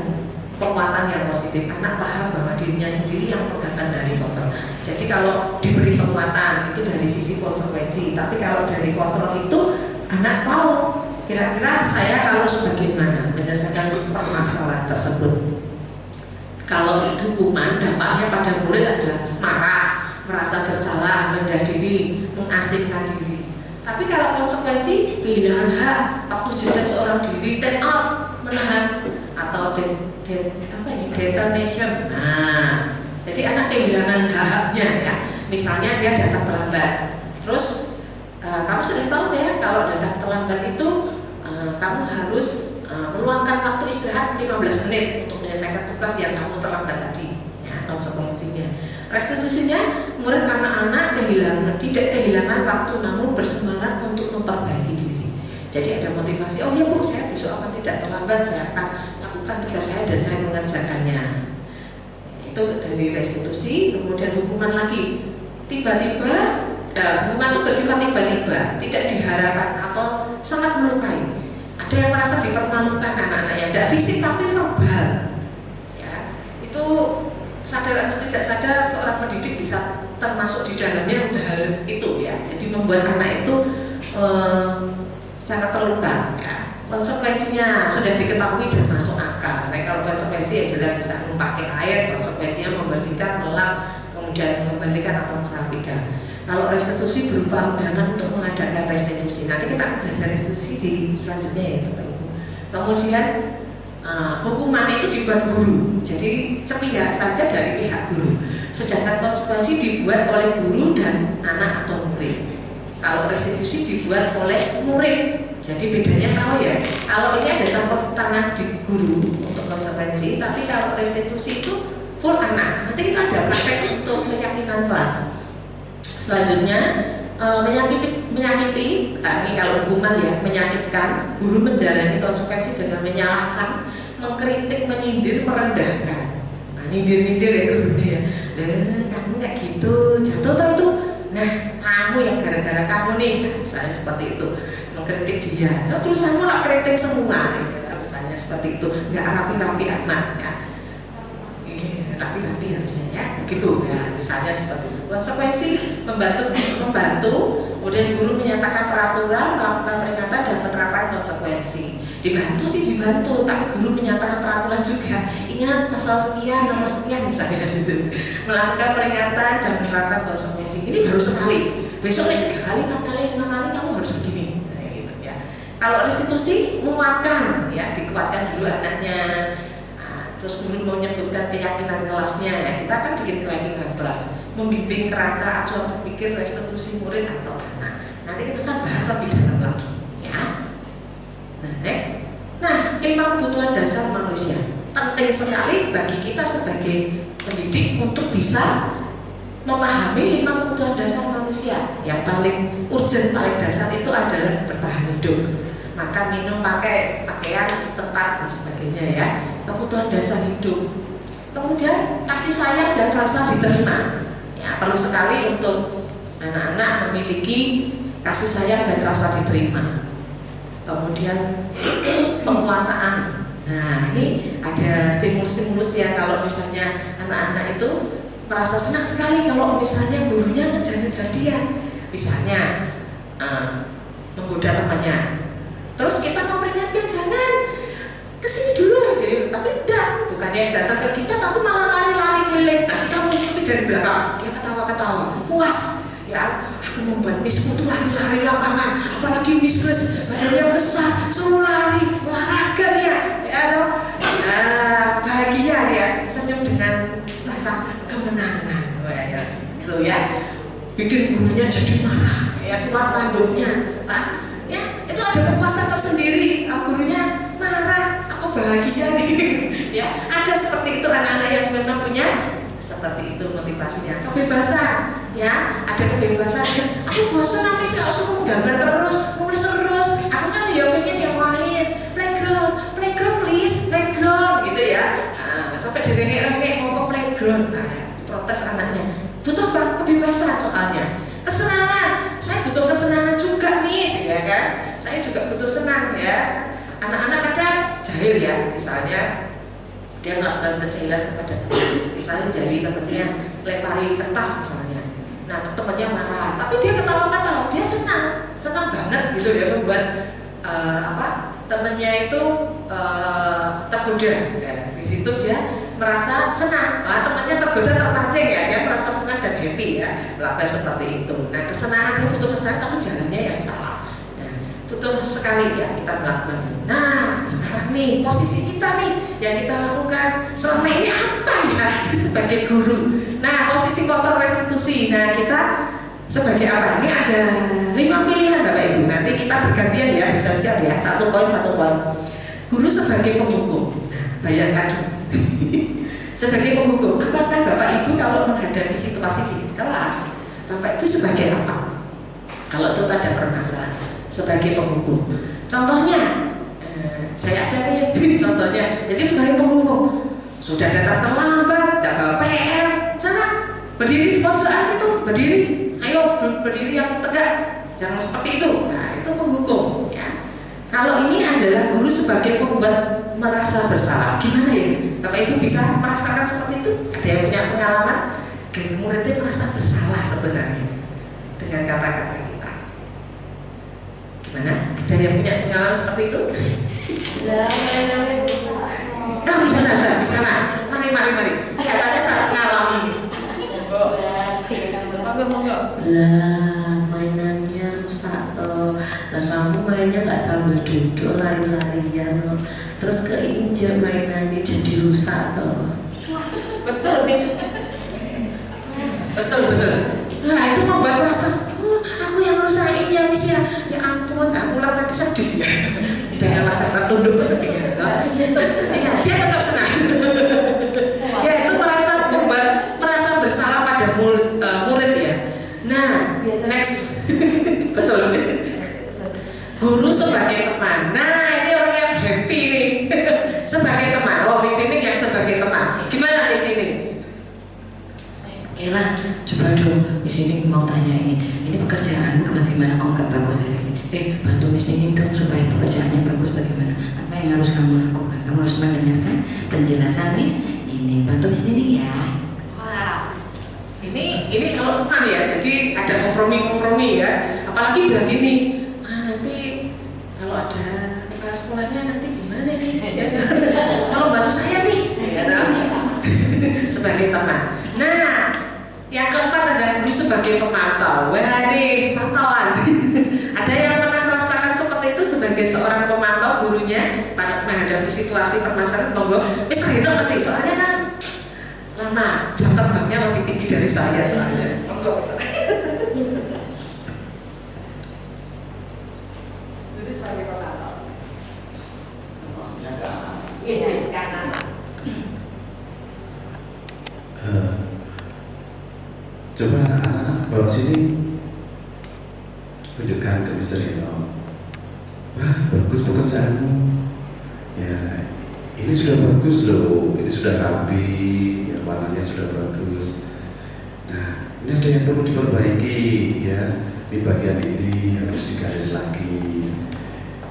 penguatan yang positif. Anak paham bahwa dirinya sendiri yang pegang kendali kontrol. Jadi kalau diberi penguatan itu dari sisi konsekuensi. Tapi kalau dari kontrol itu anak tahu kira-kira saya harus bagaimana menyelesaikan permasalahan tersebut. Kalau hukuman dampaknya pada murid adalah marah, merasa bersalah, rendah diri, mengasingkan diri. Tapi kalau konsekuensi kehilangan hak, waktu jeda seorang diri, take out, menahan atau detonation. Nah, jadi anak kehilangan haknya ya. Misalnya dia datang terlambat, terus kamu sudah tahu ya kalau datang terlambat itu kamu harus meluangkan waktu istirahat 15 menit untuk menyelesaikan tugas yang kamu terlambat tadi. Ya, konsekuensinya. Restitusinya, murid anak-anak tidak kehilangan waktu namun bersemangat untuk memperbaiki diri. Jadi ada motivasi. Oh ya bu, saya besok akan tidak terlambat. Saya akan lakukan tugas saya dan saya mengerjakannya. Itu dari restitusi. Kemudian hukuman lagi. Tiba-tiba hukuman itu bersifat tiba-tiba, tidak diharapkan atau sangat melukai. Ada yang merasa dipermalukan anak-anaknya, tidak fisik tapi verbal. Ya, itu sadar atau tidak sadar seorang pendidik bisa termasuk di dalamnya hal itu ya. Jadi membuat anak itu sangat terluka. Ya. Konsekuensinya sudah diketahui dan masuk akal. Nah, kalau konsekuensi ya jelas bisa memakai air, konsekuensinya membersihkan, melap, kemudian mengembalikan atau merapikan. Kalau restitusi berupa undangan untuk mengadakan restitusi. Nanti kita belajar restitusi di selanjutnya ya Bapak Ibu. Kemudian hukuman itu dibuat guru. Jadi sepihak saja dari pihak guru. Sedangkan konsekuensi dibuat oleh guru dan anak atau murid. Kalau restitusi dibuat oleh murid. Jadi bedanya tahu ya. Kalau ini ada campur tangan di guru untuk konsekuensi, tapi kalau restitusi itu full anak. Nanti kita ada praktek untuk keyakinan kelas. Selanjutnya menyakiti, ini kalau hukuman ya, menyakitkan, guru menjalani konsekuensi dengan menyalahkan, mengkritik, menyindir, merendahkan. Nah, nyindir-nyindir ya gurunya ya. Kamu nggak gitu, jatuh tuh itu. Nah, kamu yang gara-gara kamu nih, misalnya seperti itu, mengkritik dia. Nah, terus kamu nak kritik semua, ya, misalnya seperti itu, nggak rapi-rapi amat ya. Rapi-rapi harusnya ya, gitu ya, misalnya seperti itu. Konsekuensi membantu, kemudian guru menyatakan peraturan, melakukan peringatan dan penerapan konsekuensi. Dibantu sih dibantu, tapi guru menyatakan peraturan juga. Ingat pasal sekian, nomor sekian misalnya gitu. Melakukan peringatan dan menerapkan konsekuensi. Ini baru sekali. Besok 3 kali, 4 kali, 5 kali kamu harus begini. Nah, gitu ya. Kalau restitusi menguatkan, ya dikuatkan dulu anaknya. Terus guru mau menyebutkan keyakinan kelasnya ya, kita akan bikin keyakinan kelas, membimbing kerangka acuan berpikir restitusi murid atau anak. Nanti kita akan bahas lebih dalam lagi ya. Nah next, 5 kebutuhan dasar manusia penting sekali bagi kita sebagai pendidik untuk bisa memahami 5 kebutuhan dasar manusia. Yang paling urgent, paling dasar itu adalah bertahan hidup, makan, minum, pakaian setempat dan sebagainya ya. Kebutuhan dasar hidup. Kemudian kasih sayang dan rasa diterima. Ya, perlu sekali untuk anak-anak memiliki kasih sayang dan rasa diterima. Kemudian penguasaan. Nah, ini ada stimulus-stimulus ya, kalau misalnya anak-anak itu merasa senang sekali kalau misalnya gurunya ngejar-ngejar dia, misalnya menggoda temannya. Terus kita memperingatkan, jangan kesini dulu gitu. Tapi enggak, bukannya datang ke kita tapi malah lari-lari keliling. Nah, kita mengikuti dari belakang, dia ketawa-ketawa, puas. Ya, aku membuat misku tuh lari-lari lapangan, apalagi mistress badannya besar, suruh lari, olahraga dia, ya toh. Nah, bahagia dia, senyum dengan rasa kemenangan, ya, gitu ya. Bikin gurunya jadi marah, ya, keluar tanduknya, Pak. Ya, itu ada kepuasan tersendiri. Gurunya marah, aku bahagia nih. Ya, ada seperti itu anak-anak yang memang punya seperti itu motivasinya. Kebebasan, ya, ada kebebasan. Aku bosan nih, saya suruh gambar terus, nulis terus. Aku kan ya pengen yang main, playground please, playground gitu ya. Sampai direngek-rengek mau ke playground. Nah, diprotes anaknya. Butuh apa? Kebebasan soalnya. Kesenangan, saya butuh kesenangan juga Miss, ya kan? Saya juga butuh senang ya. Anak-anak kadang jahil ya, misalnya dia melakukan kejahilan kepada teman, misalnya jali temannya lempari kertas misalnya. Nah, temannya marah, tapi dia ketawa-ketawa, dia senang banget gitu, dia membuat temannya itu tergoda. Ya, di situ dia merasa senang. Nah, temannya tergoda, terpancing ya, dia merasa senang dan happy ya melakukan seperti itu. Nah, kesenangan, dia butuh kesenangan tapi jalannya yang salah. Nah, butuh sekali ya kita melakukan ini. Nah, sekarang nih posisi kita nih yang kita lakukan selama ini apa ya sebagai guru. Nah, posisi kontrol restitusi. Nah, kita sebagai apa? Ini ada 5 pilihan Bapak Ibu. Nanti kita bergantian ya, bisa siap ya. 1 poin. Guru sebagai penghukum. Nah, bayangkan sebagai penghukum. Apakah Bapak Ibu kalau menghadapi situasi di kelas, Bapak Ibu sebagai apa? Kalau itu ada permasalahan sebagai penghukum. Contohnya, saya ajarin contohnya. Jadi sebagai penghukum, sudah datang terlambat, tidak bawa PR, sana berdiri di pojokan situ, berdiri, ayo berdiri yang tegak, jangan seperti itu. Nah, itu penghukum. Ya. Kalau ini adalah guru sebagai pembuat merasa bersalah, gimana ya? Bapak Ibu bisa merasakan seperti itu? Ada yang punya pengalaman? Muridnya merasa bersalah sebenarnya dengan kata-kata kita. Gimana? Ada yang punya pengalaman seperti itu? Di sana. Mari. Katanya sangat mengalami. Lah, mainannya rusak toh. Lah kamu mainnya nggak sambil duduk, lari-larian loh. Terus keinjak mainannya jadi rusak toh. Betul, Miss. Betul. Nah, itu membuat merasa, aku yang rusakin ya Miss ya. Ya ampun, pulang nanti sedih ya. Dengan wajah tertunduk ya. Iya, dia tetap senang. Ya, itu merasa bersalah pada murid ya. Nah, next. Betul. Guru sebagai teman. Nah, ini orang yang happy nih. Sebagai teman. Oh, Miss Nining yang sebagai teman. Gimana Miss Nining? Oke lah, coba dong Miss Nining mau tanya ini pekerjaanmu bagaimana kok gak bagus hari ini? Bantu Miss Nining dong supaya pekerjaannya bagus bagaimana? Apa yang harus kamu lakukan? Kamu harus mendengarkan penjelasan Miss Nining. Bantu Miss Nining ya. Wah, ini kalau teman ya, jadi ada kompromi ya. Apalagi bilang gini, nanti kalau ada kepala sekolahnya nanti gimana nih? Ya, kalau bantu saya nih, ya, sebagai teman. Nah, yang keempat ada guru sebagai pemantau. Wah, ini pantauan. Ada yang pernah merasakan seperti itu sebagai seorang pemantau gurunya pada menghadapi situasi permasalahan? Monggo, Miss Rino mesti soalnya kan lama, jam terbangnya lebih tinggi dari saya soalnya. Monggo, Miss. Jadi sebagai pemantau. Maksudnya kan Iya, karena bawa sini, tunjukkan ke Mr. Eno. Wah, bagus pekerjaanmu. Ya, ini sudah bagus loh, ini sudah rapi, ya, warnanya sudah bagus. Nah, ini ada yang perlu diperbaiki, ya. Ini bagian ini harus digaris lagi.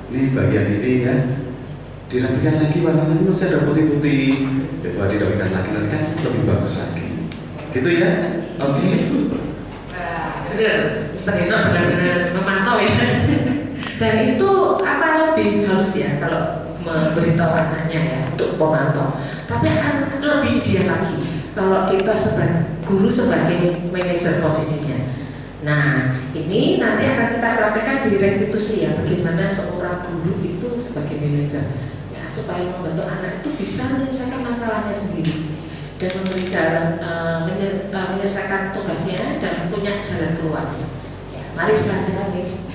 Ini bagian ini ya, dirapikan lagi, warnanya masih ada putih-putih. Coba dirapikan lagi, nanti kan lebih bagus lagi. Gitu ya? Oke. Benar, Mr. Eno benar-benar memantau ya. Dan itu apa lebih halus ya kalau memberitahu anaknya ya untuk pemantau. Tapi akan lebih dia lagi kalau kita sebagai guru sebagai manajer posisinya. Nah ini nanti akan kita praktekkan di restitusi ya, bagaimana seorang guru itu sebagai manajer ya, supaya membantu anak itu bisa menyelesaikan masalahnya sendiri dan memberi jalan menyelesaikan tugasnya dan punya jalan keluar. Ya, mari selanjutnya Miss.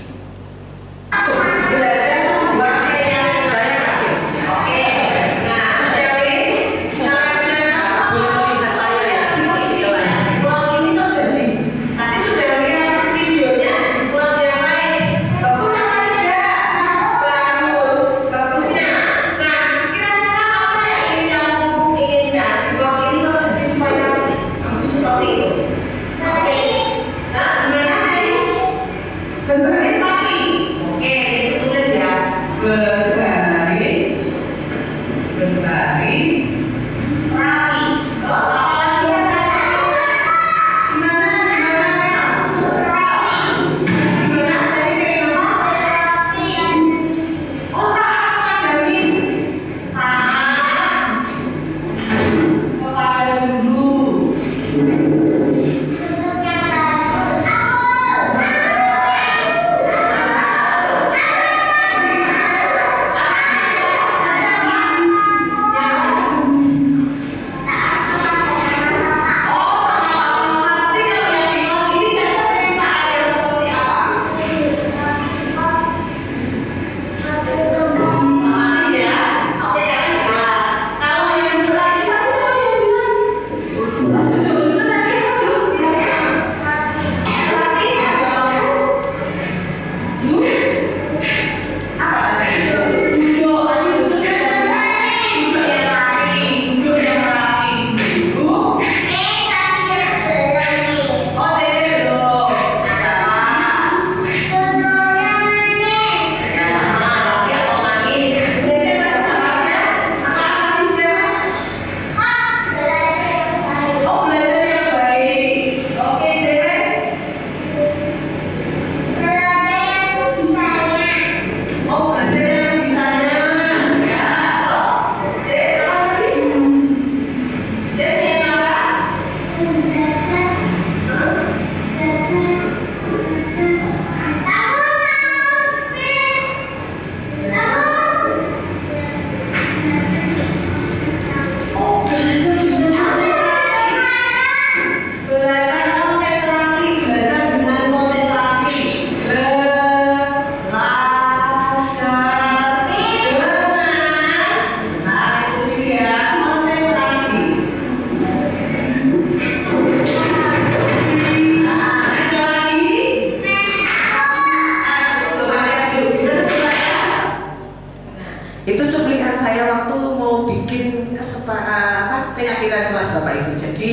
keyakinan kelas Bapak Ibu. Jadi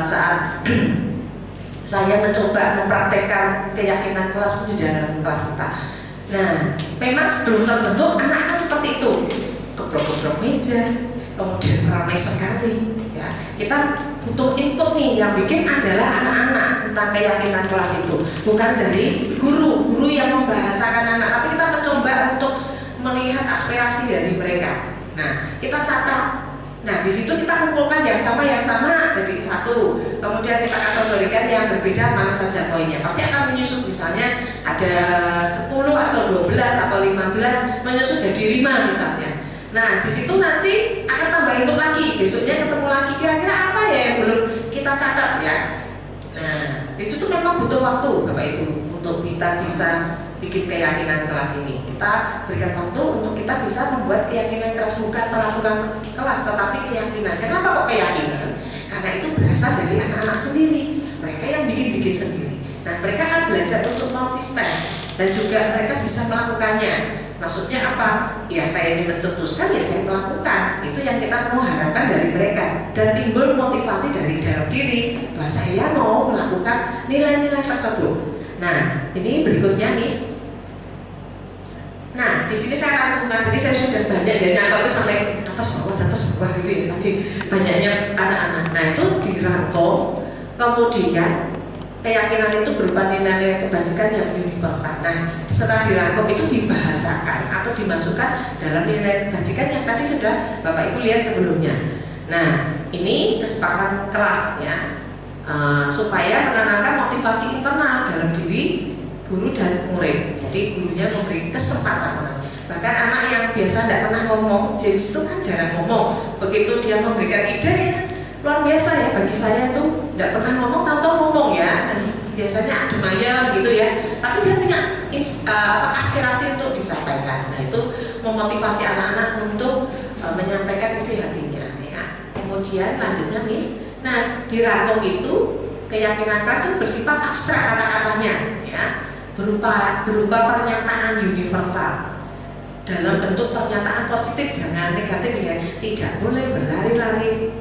saat saya mencoba mempraktekkan keyakinan kelas di dalam kelas kita. Nah, memang sebelum terbentuk anak-anak seperti itu, gebrok-gebrok meja, kemudian ramai sekali. Ya, kita butuh input nih, yang bikin adalah anak-anak tentang keyakinan kelas itu, bukan dari guru yang membahasakan anak, tapi kita mencoba untuk melihat aspirasi dari mereka. Nah, kita catat. Nah, di situ kita kumpulkan yang sama jadi satu. Kemudian kita kategorikan yang berbeda mana saja poinnya. Pasti akan menyusut, misalnya ada 10 atau 12 atau 15 menyusut jadi 5 misalnya. Nah, di situ nanti akan tambah input lagi. Besoknya ketemu lagi kira-kira apa ya yang belum kita catat ya. Nah, di situ memang butuh waktu Bapak Ibu untuk kita bisa bikin keyakinan kelas ini. Kita berikan waktu untuk kita bisa membuat keyakinan kelas, bukan peraturan kelas tetapi keyakinan. Kenapa kok keyakinan? Karena itu berasal dari anak-anak sendiri. Mereka yang yang bikin-bikin sendiri. Nah, mereka akan belajar untuk konsisten dan juga mereka bisa melakukannya. Maksudnya apa? Ya saya ingin mencetuskan, ya saya melakukan. Itu yang kita mau harapkan dari mereka. Dan timbul motivasi dari dalam diri bahwa saya mau melakukan nilai-nilai tersebut. Nah, ini berikutnya Miss. Nah, di sini saya rangkumkan. Jadi saya sudah banyak dari apa itu sampai atas bawah gitu ya. Tadi banyaknya anak-anak. Nah, itu dirangkum. Kemudian keyakinan itu berupa nilai kebajikan yang universal. Nah, setelah dirangkum itu dibahasakan atau dimasukkan dalam nilai kebajikan yang tadi sudah Bapak Ibu lihat sebelumnya. Nah, ini kesepakatan kelasnya supaya menanamkan motivasi internal dalam diri guru dan murid. Jadi gurunya memberi kesempatan. Bahkan anak yang biasa tidak pernah ngomong, James itu kan jarang ngomong. Begitu dia memberikan ide, luar biasa ya bagi saya tuh, tidak pernah ngomong, tahu ngomong ya. Biasanya adem ayem gitu ya, tapi dia punya aspirasi untuk disampaikan. Nah, itu memotivasi anak-anak untuk menyampaikan isi hatinya ya. Kemudian lanjutnya Miss. Nah, di rangkum itu keyakinan kelas itu bersifat abstrak kata-katanya ya, berupa pernyataan universal dalam bentuk pernyataan positif, jangan negatif ya. Tidak boleh berlari-lari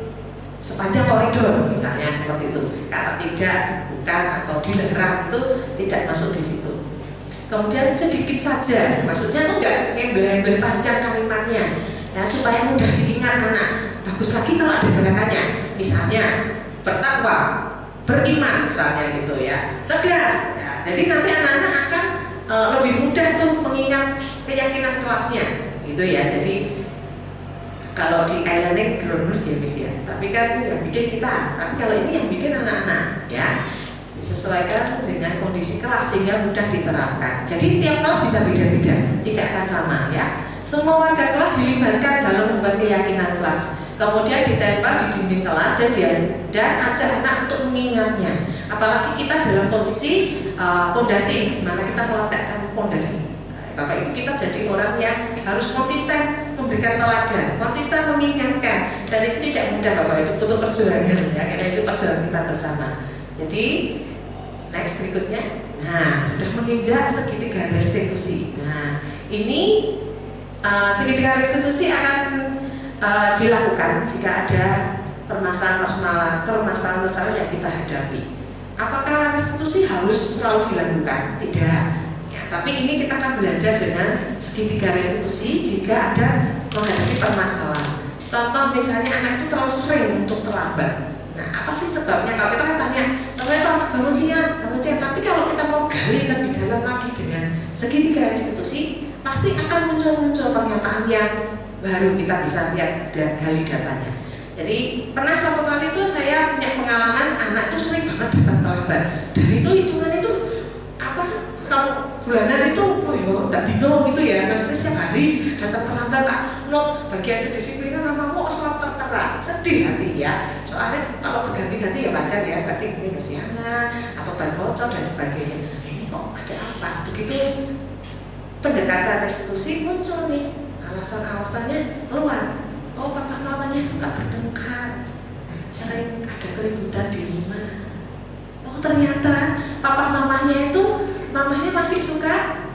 sepanjang koridor misalnya seperti itu. Kata tidak, bukan, atau dilarang itu tidak masuk di situ. Kemudian sedikit saja, maksudnya tuh enggak ngembleh-ngembleh panjang kalimatnya ya, supaya mudah diingat anak. Bagus lagi kalau ada gerakannya, misalnya bertakwa, beriman misalnya gitu ya, cerdas ya. Jadi nanti anak-anak akan lebih mudah tuh mengingat keyakinan kelasnya gitu ya. Jadi kalau di e-learning rumus ya Miss ya, tapi kan yang bikin kita, tapi kalau ini yang bikin anak-anak ya, disesuaikan dengan kondisi kelas sehingga mudah diterapkan. Jadi tiap kelas bisa beda-beda, tidak akan sama ya. Semua warga kelas dilibatkan dalam membuat keyakinan kelas, kemudian ditempel di dinding kelas dan ajak anak untuk mengingatnya. Apalagi kita dalam posisi pondasi, di mana kita meletakkan pondasi. Bapak Ibu, kita jadi orang yang harus konsisten memberikan teladan, konsisten mengingatkan, dan itu tidak mudah Bapak Ibu, butuh perjuangan ya, karena itu perjuangan kita bersama. Jadi next berikutnya, nah sudah menginjak segitiga restitusi. Nah ini segitiga restitusi akan dilakukan jika ada permasalahan yang kita hadapi. Apakah restitusi harus selalu dilakukan? Tidak. Tapi ini kita akan belajar dengan segitiga restitusi jika ada menghadapi permasalahan. Contoh misalnya anak itu terlalu sering untuk terlambat. Nah, apa sih sebabnya? Kalau kita kan tanya, sampai bangun siang, tapi kalau kita mau gali lebih dalam lagi dengan segitiga restitusi, pasti akan muncul pernyataan yang baru kita bisa lihat dan gali datanya. Jadi pernah suatu kali itu saya punya pengalaman anak itu sering banget datang terlambat. Dan itu hitungan itu apa? Kalau bulanan itu, tak bingung gitu ya, maksudnya setiap hari datang terlambat, tak not bagian kedisiplinan namamu selalu tertera, sedih hati ya. Soalnya kalau berganti-ganti ya wajar ya, berarti mungkin kesiangan atau ban bocor dan sebagainya. Ini kok ada apa? Begitu pendekatan restitusi muncul nih, alasan-alasannya keluar. Oh, papa mamanya suka bertengkar, sering ada keributan di rumah. Oh, ternyata papa mamanya itu mamanya masih suka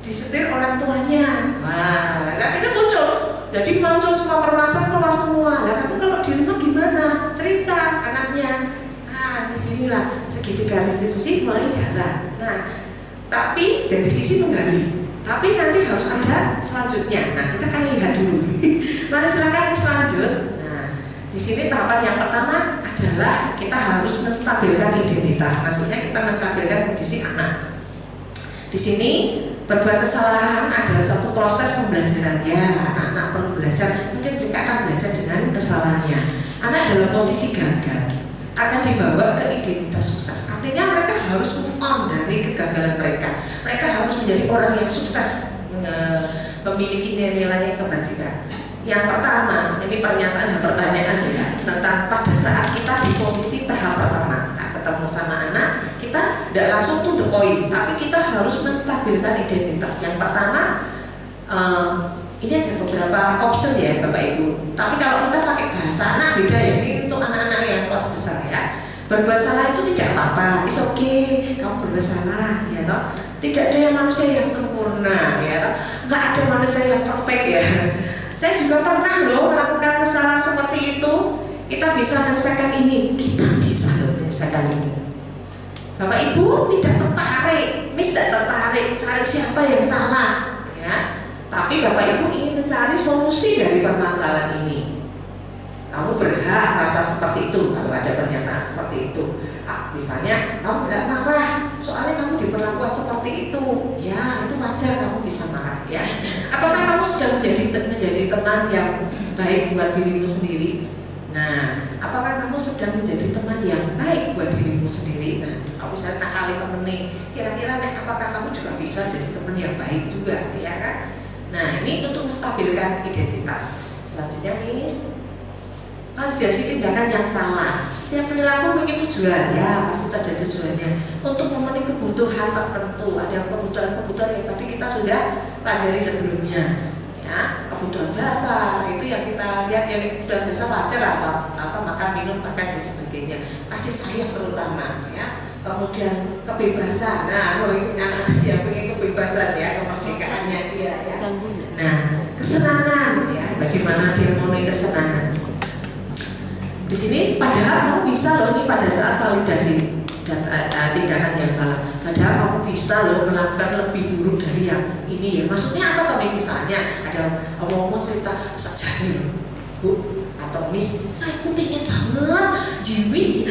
disetir orang tuanya. Wah, akhirnya muncul. Jadi muncul semua permasalahan, keluar semua. Nah, kamu kalau di rumah gimana? Cerita anaknya. Ah, disinilah segitiga restitusi mulai jalan. Nah, tapi dari sisi menggali. Tapi nanti harus ada selanjutnya. Nah, kita akan lihat dulu. Mari silakan selanjut. Nah, di sini tahapan yang pertama adalah kita harus menstabilkan identitas. Maksudnya kita menstabilkan kondisi anak. Di sini berbuat kesalahan adalah suatu proses pembelajaran ya. Anak-anak perlu belajar. Mungkin mereka akan belajar dengan kesalahannya. Anak dalam posisi gagal akan dibawa ke identitas sukses. Artinya mereka harus move on dari kegagalan mereka. Mereka harus menjadi orang yang sukses, memiliki nilai-nilai kebajikan. Yang pertama, ini pernyataan dan pertanyaan ya, tentang pada saat kita di posisi tahap pertama, saat ketemu sama anak, kita tidak langsung to the point, tapi kita harus menstabilkan identitas. Yang pertama, ini ada beberapa option ya Bapak Ibu. Tapi kalau kita pakai bahasa anak beda ya, ini untuk anak-anak yang kelas besar ya. Berbuat salah itu tidak apa-apa, it's okay, kamu berbuat salah, ya toh. Tidak ada yang manusia yang sempurna, ya toh. Nggak ada manusia yang perfect ya. Saya juga pernah loh melakukan kesalahan seperti itu. Kita bisa menyelesaikan ini, kita bisa loh menyelesaikan ini. Bapak Ibu tidak tertarik, Miss tidak tertarik cari siapa yang salah, ya. Tapi Bapak Ibu ingin mencari solusi dari permasalahan ini. Kamu berhak rasa seperti itu kalau ada pernyataan seperti itu. Misalnya kamu tidak marah soalnya kamu diperlakukan seperti itu, ya itu wajar kamu bisa marah ya. Apakah kamu sedang menjadi teman yang baik buat dirimu sendiri? Nah, apakah kamu sedang menjadi teman yang baik buat dirimu sendiri? Nah, kamu bisa nakali temen nih. Kira-kira apakah kamu juga bisa jadi teman yang baik juga, ya kan? Nah, ini untuk menstabilkan identitas. Selanjutnya, Miss. Validasi tindakan yang salah. Setiap perilaku memiliki tujuan, ya pasti ada tujuannya untuk memenuhi kebutuhan tertentu. Ada kebutuhan-kebutuhan yang tadi kita sudah pelajari sebelumnya, ya kebutuhan dasar itu yang kita lihat, yang kebutuhan dasar wajar apa makan, minum, pakai dan sebagainya. Kasih sayang terutama, ya. Kemudian kebebasan. Nah, ini anak yang pengen kebebasan ya, kemerdekaannya dia, ya. Nah, kesenangan, ya bagaimana dia memenuhi kesenangan. Di sini padahal kamu bisa loh nih pada saat validasi tindakan yang salah. Padahal kamu bisa loh melakukan lebih buruk dari yang ini ya. Maksudnya apa? Atau misalnya ada ngomong cerita saja nih, Bu atau Miss, saya pengen banget jiwit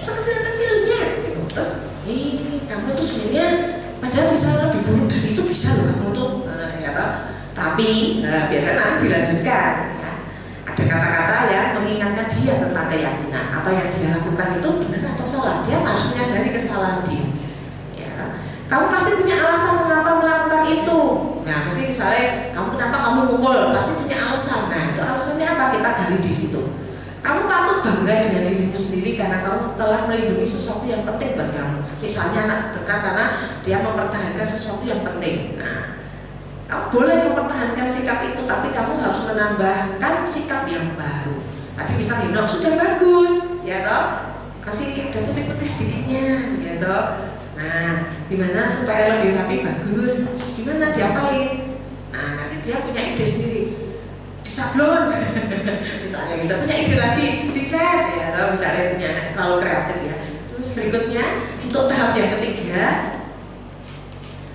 sekecil-kecilnya. Terus ini kamu tuh sebenarnya padahal bisa lebih buruk dari itu, bisa loh kamu tuh, ya toh. Tapi biasanya nanti dilanjutkan. Ada kata-kata ya mengingatkan dia tentang keyakinan apa yang dia lakukan itu benar atau salah. Dia harus menyadari kesalahan dia. Ya. Kamu pasti punya alasan mengapa melakukan itu. Nah, pasti misalnya kenapa kamu mukul, pasti punya alasan. Nah, itu alasannya apa? Kita gali di situ. Kamu patut bangga dengan dirimu sendiri karena kamu telah melindungi sesuatu yang penting buat kamu. Misalnya anak dekat karena dia mempertahankan sesuatu yang penting. Nah, kamu boleh mempertahankan sikap itu, tapi kamu harus menambahkan sikap yang baru. Tadi bisa Hinok sudah bagus, ya toh, masih ada putih-putih sedikitnya, ya toh. Nah, gimana supaya lebih rapi bagus? Gimana diapain? Nah, nanti dia punya ide sendiri, disablon, misalnya kita punya ide lagi, dicat, ya toh, misalnya punya anak terlalu kreatif ya. Terus berikutnya untuk tahap yang ketiga.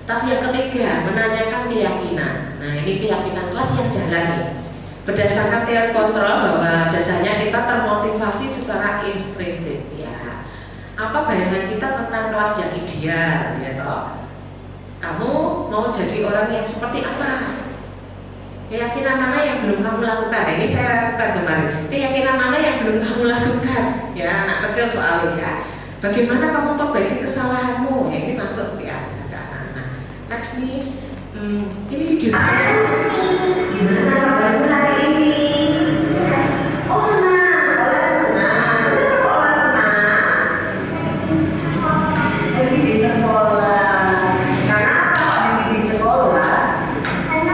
Tapi yang ketiga, menanyakan keyakinan. Nah, ini keyakinan kelas yang jalani. Berdasarkan teori kontrol bahwa dasarnya kita termotivasi secara intrinsik. Ya, apa bayangan kita tentang kelas yang ideal, ya toh? Kamu mau jadi orang yang seperti apa? Keyakinan mana yang belum kamu lakukan? Ini saya lakukan kemarin. Keyakinan mana yang belum kamu lakukan? Ya, anak kecil soalnya. Ya. Bagaimana kamu perbaiki kesalahanmu? Ya, ini masuk ya. Next Miss, ini video saya. Gimana kabarmu hari ini? Oh senang, senang. Kok senang? Lagi di sekolah. Karena apa lagi di sekolah? Karena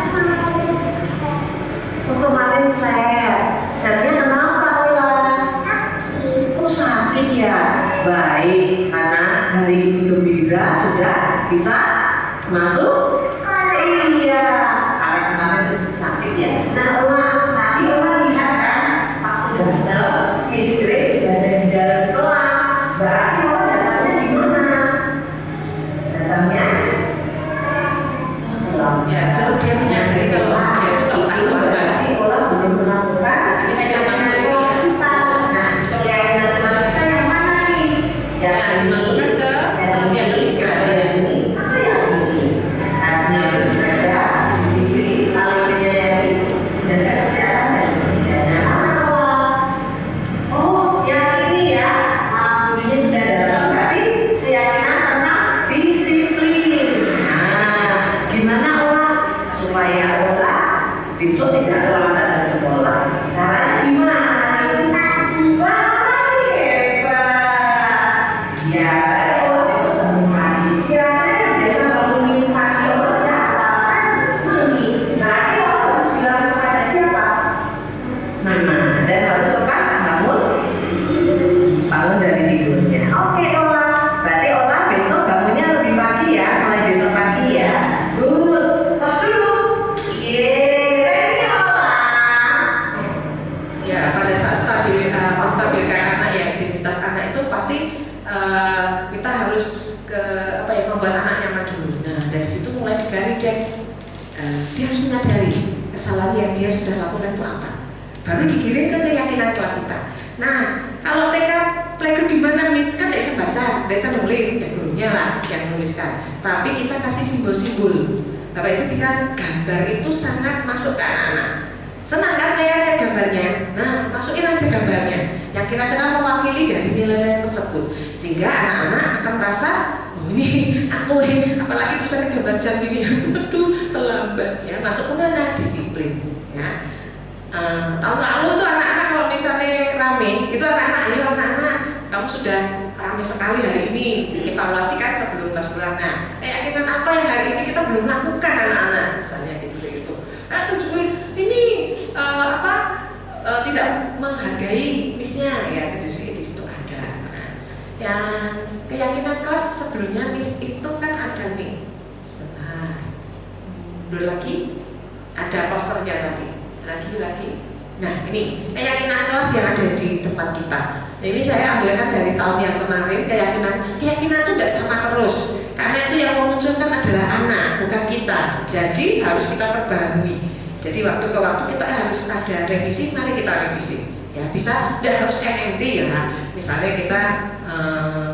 kemarin setnya kenapa Wila? Sakit. Oh sakit ya. Baik, karena hari ini gembira sudah bisa masuk sekolah. Iya, karena kemarin sakit ya. Nah, tadi lihat kan, waktu datang, Miss Grace sudah ada di dalam kelas. Berarti datangnya di mana? Datangnya? Ya, jadi dia menyadari kalau dia itu terlalu berarti orang belum melakukan. Ini sudah masuk ini. Nah, keyakinan kelas kita yang mana nih? Ya, dimasukkan ke tahap yang ketiga. Besok tidak dia harus menyadari kesalahan yang dia sudah lakukan itu apa. Baru dikirim ke keyakinan kelas kita. Nah, kalau TK playgroup di mana Miss kan tidak bisa baca, tidak bisa nulis, ya gurunya lah yang menuliskan. Tapi kita kasih simbol-simbol. Bapak Ibu pikir gambar itu sangat masuk ke anak-anak. Senang kan lihat gambarnya? Nah, masukin aja gambarnya yang kira-kira mewakili dari nilai-nilai tersebut, sehingga anak-anak akan merasa, oh ini aku apalagi tulisannya gambar jam ini, aduh terlambat ya. Masuk ke mana? Disiplin ya. Tahun lalu tuh anak-anak kalau misalnya rame, itu anak-anak, ayo anak-anak, kamu sudah rame sekali hari ini, evaluasikan sebelum bulan. Nah, keyakinan apa yang hari ini kita belum lakukan anak-anak, misalnya gitu. Nah, tujuan ini tidak menghargai missnya ya, itu sih di situ ada. Nah, yang keyakinan kelas sebelumnya miss itu kan ada nih, sebentar, dulu lagi ada posternya tadi. Lagi. Nah, ini keyakinan kelas yang ada di tempat kita. Nah, ini saya ambilkan dari tahun yang kemarin. Keyakinan itu tidak sama terus, karena itu yang memunculkan adalah anak, bukan kita. Jadi harus kita perbarui. Jadi waktu ke waktu kita harus ada revisi. Mari kita revisi. Ya bisa, tidak harus yang empty ya. Misalnya kita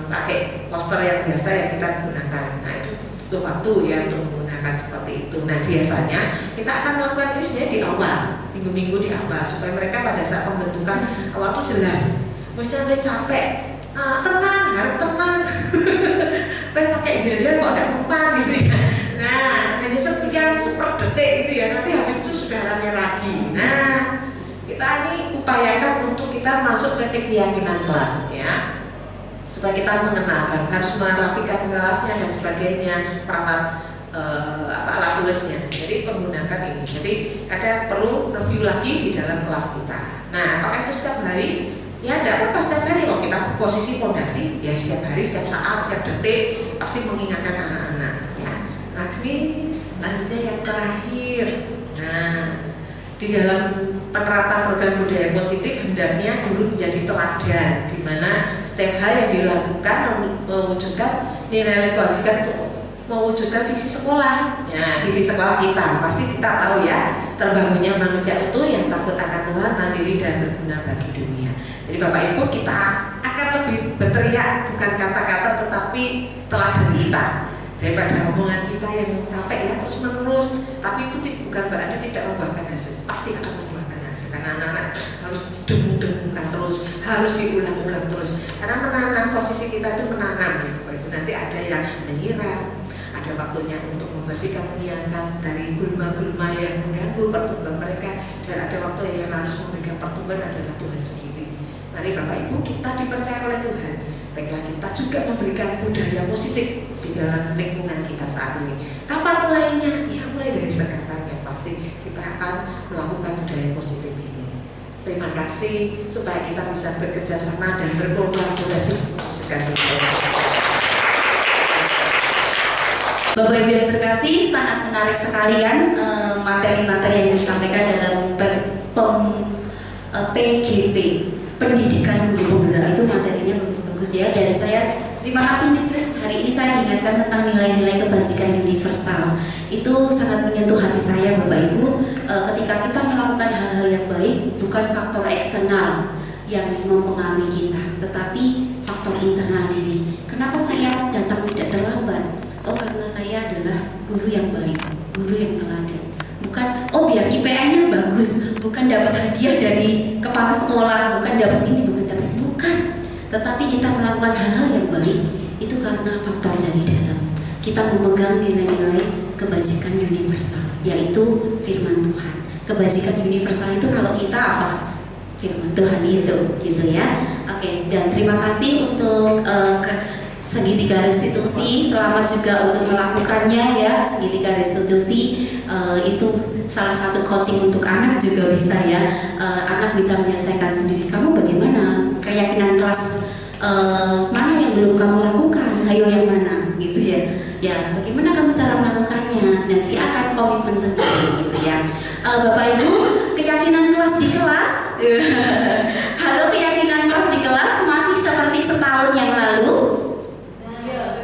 pakai poster yang biasa yang kita gunakan. Nah, itu butuh waktu ya untuk menggunakan seperti itu. Nah, biasanya kita akan melakukan ini di awal, minggu-minggu di awal, supaya mereka pada saat pembentukan awal itu jelas. Misalnya capek, tenang, harus tenang. Pakai giliran kok ada mempan gitu ya. Nah, hanya sekian seperdetik gitu ya. Nanti habis itu sudah rame lagi. Nah, kita ini upayakan untuk kita masuk ke keyakinan kelas ya. Supaya kita mengenalkan, harus merapikan kelasnya dan sebagainya, perawat alat tulisnya. Jadi menggunakan ini. Jadi ada perlu review lagi di dalam kelas kita. Nah, apakah itu setiap hari? Ya, tidak apa-apa setiap hari. Kalau kita posisi fondasi, ya setiap hari, setiap saat, setiap detik pasti mengingatkan anak-anak. Ya, lanjutnya yang terakhir. Nah, di dalam penerapan program budaya positif hendaknya guru menjadi teladan, di mana setiap hal yang dilakukan mewujudkan nilai kewajiban untuk mewujudkan visi sekolah. Ya, visi sekolah kita pasti kita tahu ya, terbangunnya manusia utuh yang takut akan Tuhan, mandiri dan berguna bagi dunia. Jadi Bapak Ibu, kita akan lebih berteriak bukan kata-kata tetapi teladan kita daripada omongan kita yang capek ya terus menerus. Tapi itu bukan berarti tidak membuahkan hasil, pasti akan membuahkan hasil karena anak-anak harus dengung-dengungkan terus, harus diulang-ulang terus. Karena menanam, posisi kita itu menanam gitu Bapak Ibu. Nanti ada yang menyiram, ada waktunya untuk membersihkan, menghilangkan dari gulma-gulma yang mengganggu pertumbuhan mereka, dan ada waktu yang harus memberikan pertumbuhan adalah Tuhan sendiri. Mari Bapak Ibu, kita dipercaya oleh Tuhan, baiklah kita juga memberikan budaya positif di dalam lingkungan kita saat ini. Kapan mulainya? Ya mulai dari sekarang ya, pasti kita akan melakukan budaya positif ini. Terima kasih supaya kita bisa bekerja sama dan berkolaborasi untuk segala Bapak Ibu yang terkasih, sangat menarik sekali kan materi-materi yang disampaikan dalam PGP, pendidikan guru penggerak, itu materinya bagus-bagus ya. Dan saya terima kasih Miss, hari ini saya diingatkan tentang nilai-nilai kebajikan universal. Itu sangat menyentuh hati saya Bapak Ibu. Ketika kita melakukan hal-hal yang baik, bukan faktor eksternal yang mempengaruhi kita, tetapi faktor internal diri. Kenapa saya datang tidak terlambat? Oh, karena saya adalah guru yang baik, guru yang teladan. Bukan, oh biar KPI-nya bagus, bukan dapat hadiah dari kepala sekolah, bukan dapat ini, bukan. Tetapi kita melakukan hal-hal yang baik, itu karena faktor dari dalam. Kita memegang nilai-nilai kebajikan universal, yaitu firman Tuhan. Kebajikan universal itu kalau kita apa? Firman Tuhan itu, gitu ya. Oke, dan terima kasih untuk segitiga restitusi, selamat juga untuk melakukannya ya. Segitiga restitusi itu salah satu coaching untuk anak juga bisa ya. Anak bisa menyelesaikan sendiri. Kamu bagaimana? Keyakinan kelas mana yang belum kamu lakukan? Ayo yang mana? Gitu ya. Ya, bagaimana kamu cara melakukannya? Dan dia akan komitmen sendiri gitu ya. Bapak Ibu, keyakinan kelas di kelas. Halo, keyakinan kelas di kelas masih seperti setahun yang lalu.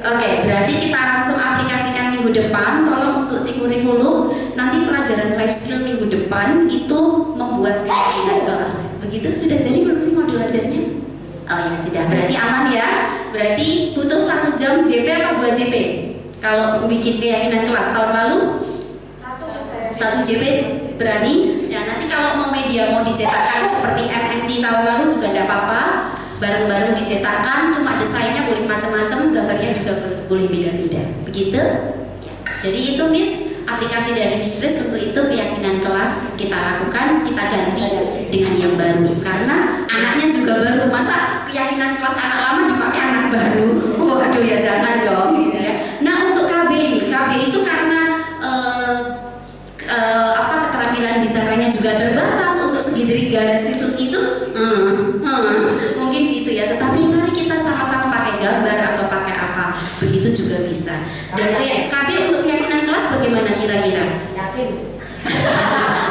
Oke, berarti kita langsung aplikasikan minggu depan. Tolong untuk si kurikulum nanti April minggu depan itu membuat keyakinan kelas. Begitu, sudah jadi belum sih modul ajarnya? Oh ya sudah, berarti aman ya. Berarti butuh 1 jam JP apa 2 JP? Kalau bikin keyakinan kelas tahun lalu 1 JP berani. Ya nanti kalau mau media mau dicetakkan seperti MNT tahun lalu juga tidak apa-apa. Bareng-bareng dicetakkan, cuma desainnya boleh macam-macam, gambarnya juga boleh beda-beda. Begitu? Ya. Jadi itu Miss, aplikasi dari Mistress untuk itu keyakinan kelas kita lakukan, kita ganti dengan yang baru. Karena anaknya juga baru, masa keyakinan kelas anak lama dipakai anak baru? Waduh ya jangan dong, gitu ya. Nah untuk KB nih, KB itu karena keterampilan bicaranya juga terbatas untuk segitiga restitusi itu. Mungkin gitu ya, tetapi mari kita sama-sama pakai gambar atau pakai apa, begitu juga bisa. Dan KB untuk keyakinan kelas bagaimana kira-kira? Yakin.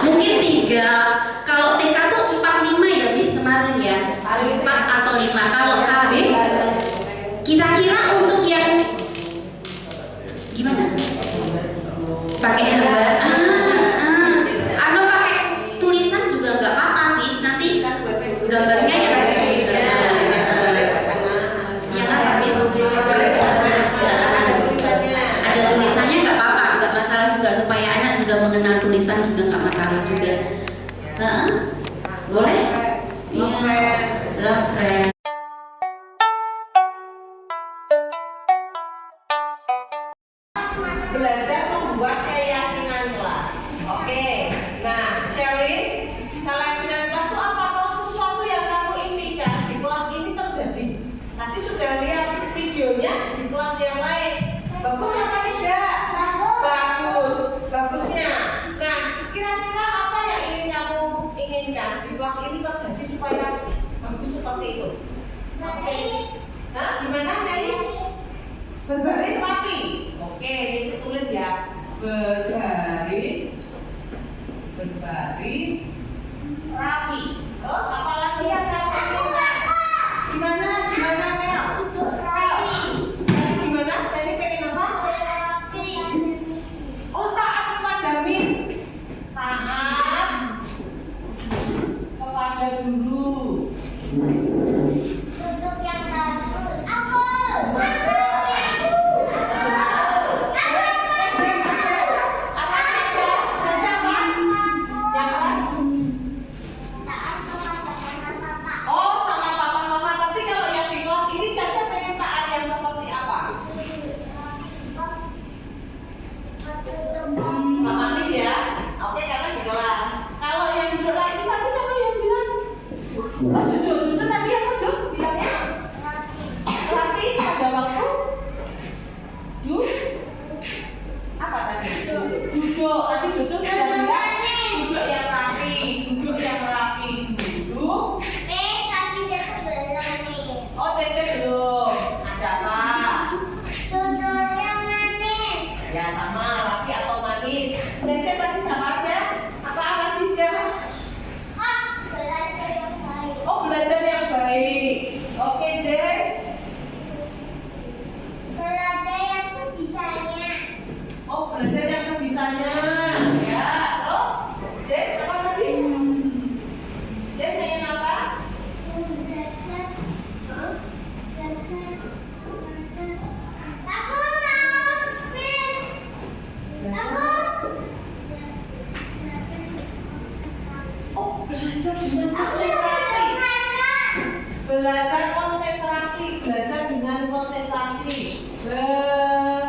Mungkin 3. Kalau TK tuh 4-5 ya Miss kemarin ya, 4 atau 5. Kalau KB kira-kira untuk yang gimana? Pakai gambar. Atau pakai tulisan juga nggak apa-apa sih. Nanti gambarnya yang ada tulisannya nggak apa-apa, nggak masalah juga, supaya anak juga mengenal tulisan juga nggak masalah juga. Boleh? Iya. Love friend. Belajar membuat keyakinan kelas. Oke. Nah, Shelly, keyakinan kelas itu apa? Kalau sesuatu yang kamu impikan di kelas ini terjadi. Tadi sudah lihat videonya di kelas yang lain. Bagus apa tidak? Bagus. Bagusnya. Nah, kira-kira apa yang ingin kamu inginkan di kelas ini terjadi supaya bagus seperti itu? Oke. Nah, gimana Meli? Berbaris rapi. Oke, Miss tulis ya. Berbaris rapi. Terus apa lagi yang kamu inginkan? Gimana Mel? Untuk rapi. Gimana? Tadi pengen apa? Rapi. Oh, taat kepada Miss. Taat kepada guru. Untuk yang bagus. Aku. Oh, sama papa mama. Tapi kalau yang di kelas ini Caca pengen taat yang seperti apa? Sama Miss ya. Oke, karena di kelas. Kalau yang duduk lagi tadi siapa yang bilang? Oh, jujur tadi apa Jum? Bilangnya? Rapi pada waktu apa tadi? Duduk. Tadi jujur sudah bilang duduk yang rapi. Duduk. Tadi dia tuh belum nih. Oh, Cece belum. Ada apa? Duduk yang manis. Ya sama, rapi atau manis. Cece tadi sama aja. Apa alat bijak? Belajar yang baik. Oh, belajar yang baik. Oke, Jen. Belajar yang sebisanya. Oh, belajar yang sebisanya. Ya, terus Jen apa tadi? Jen pengen apa? Belajar. Hah? Aku mau. Aku. Oh, belajar dengan konsentrasi. Belajar dengan konsentrasi. Belajar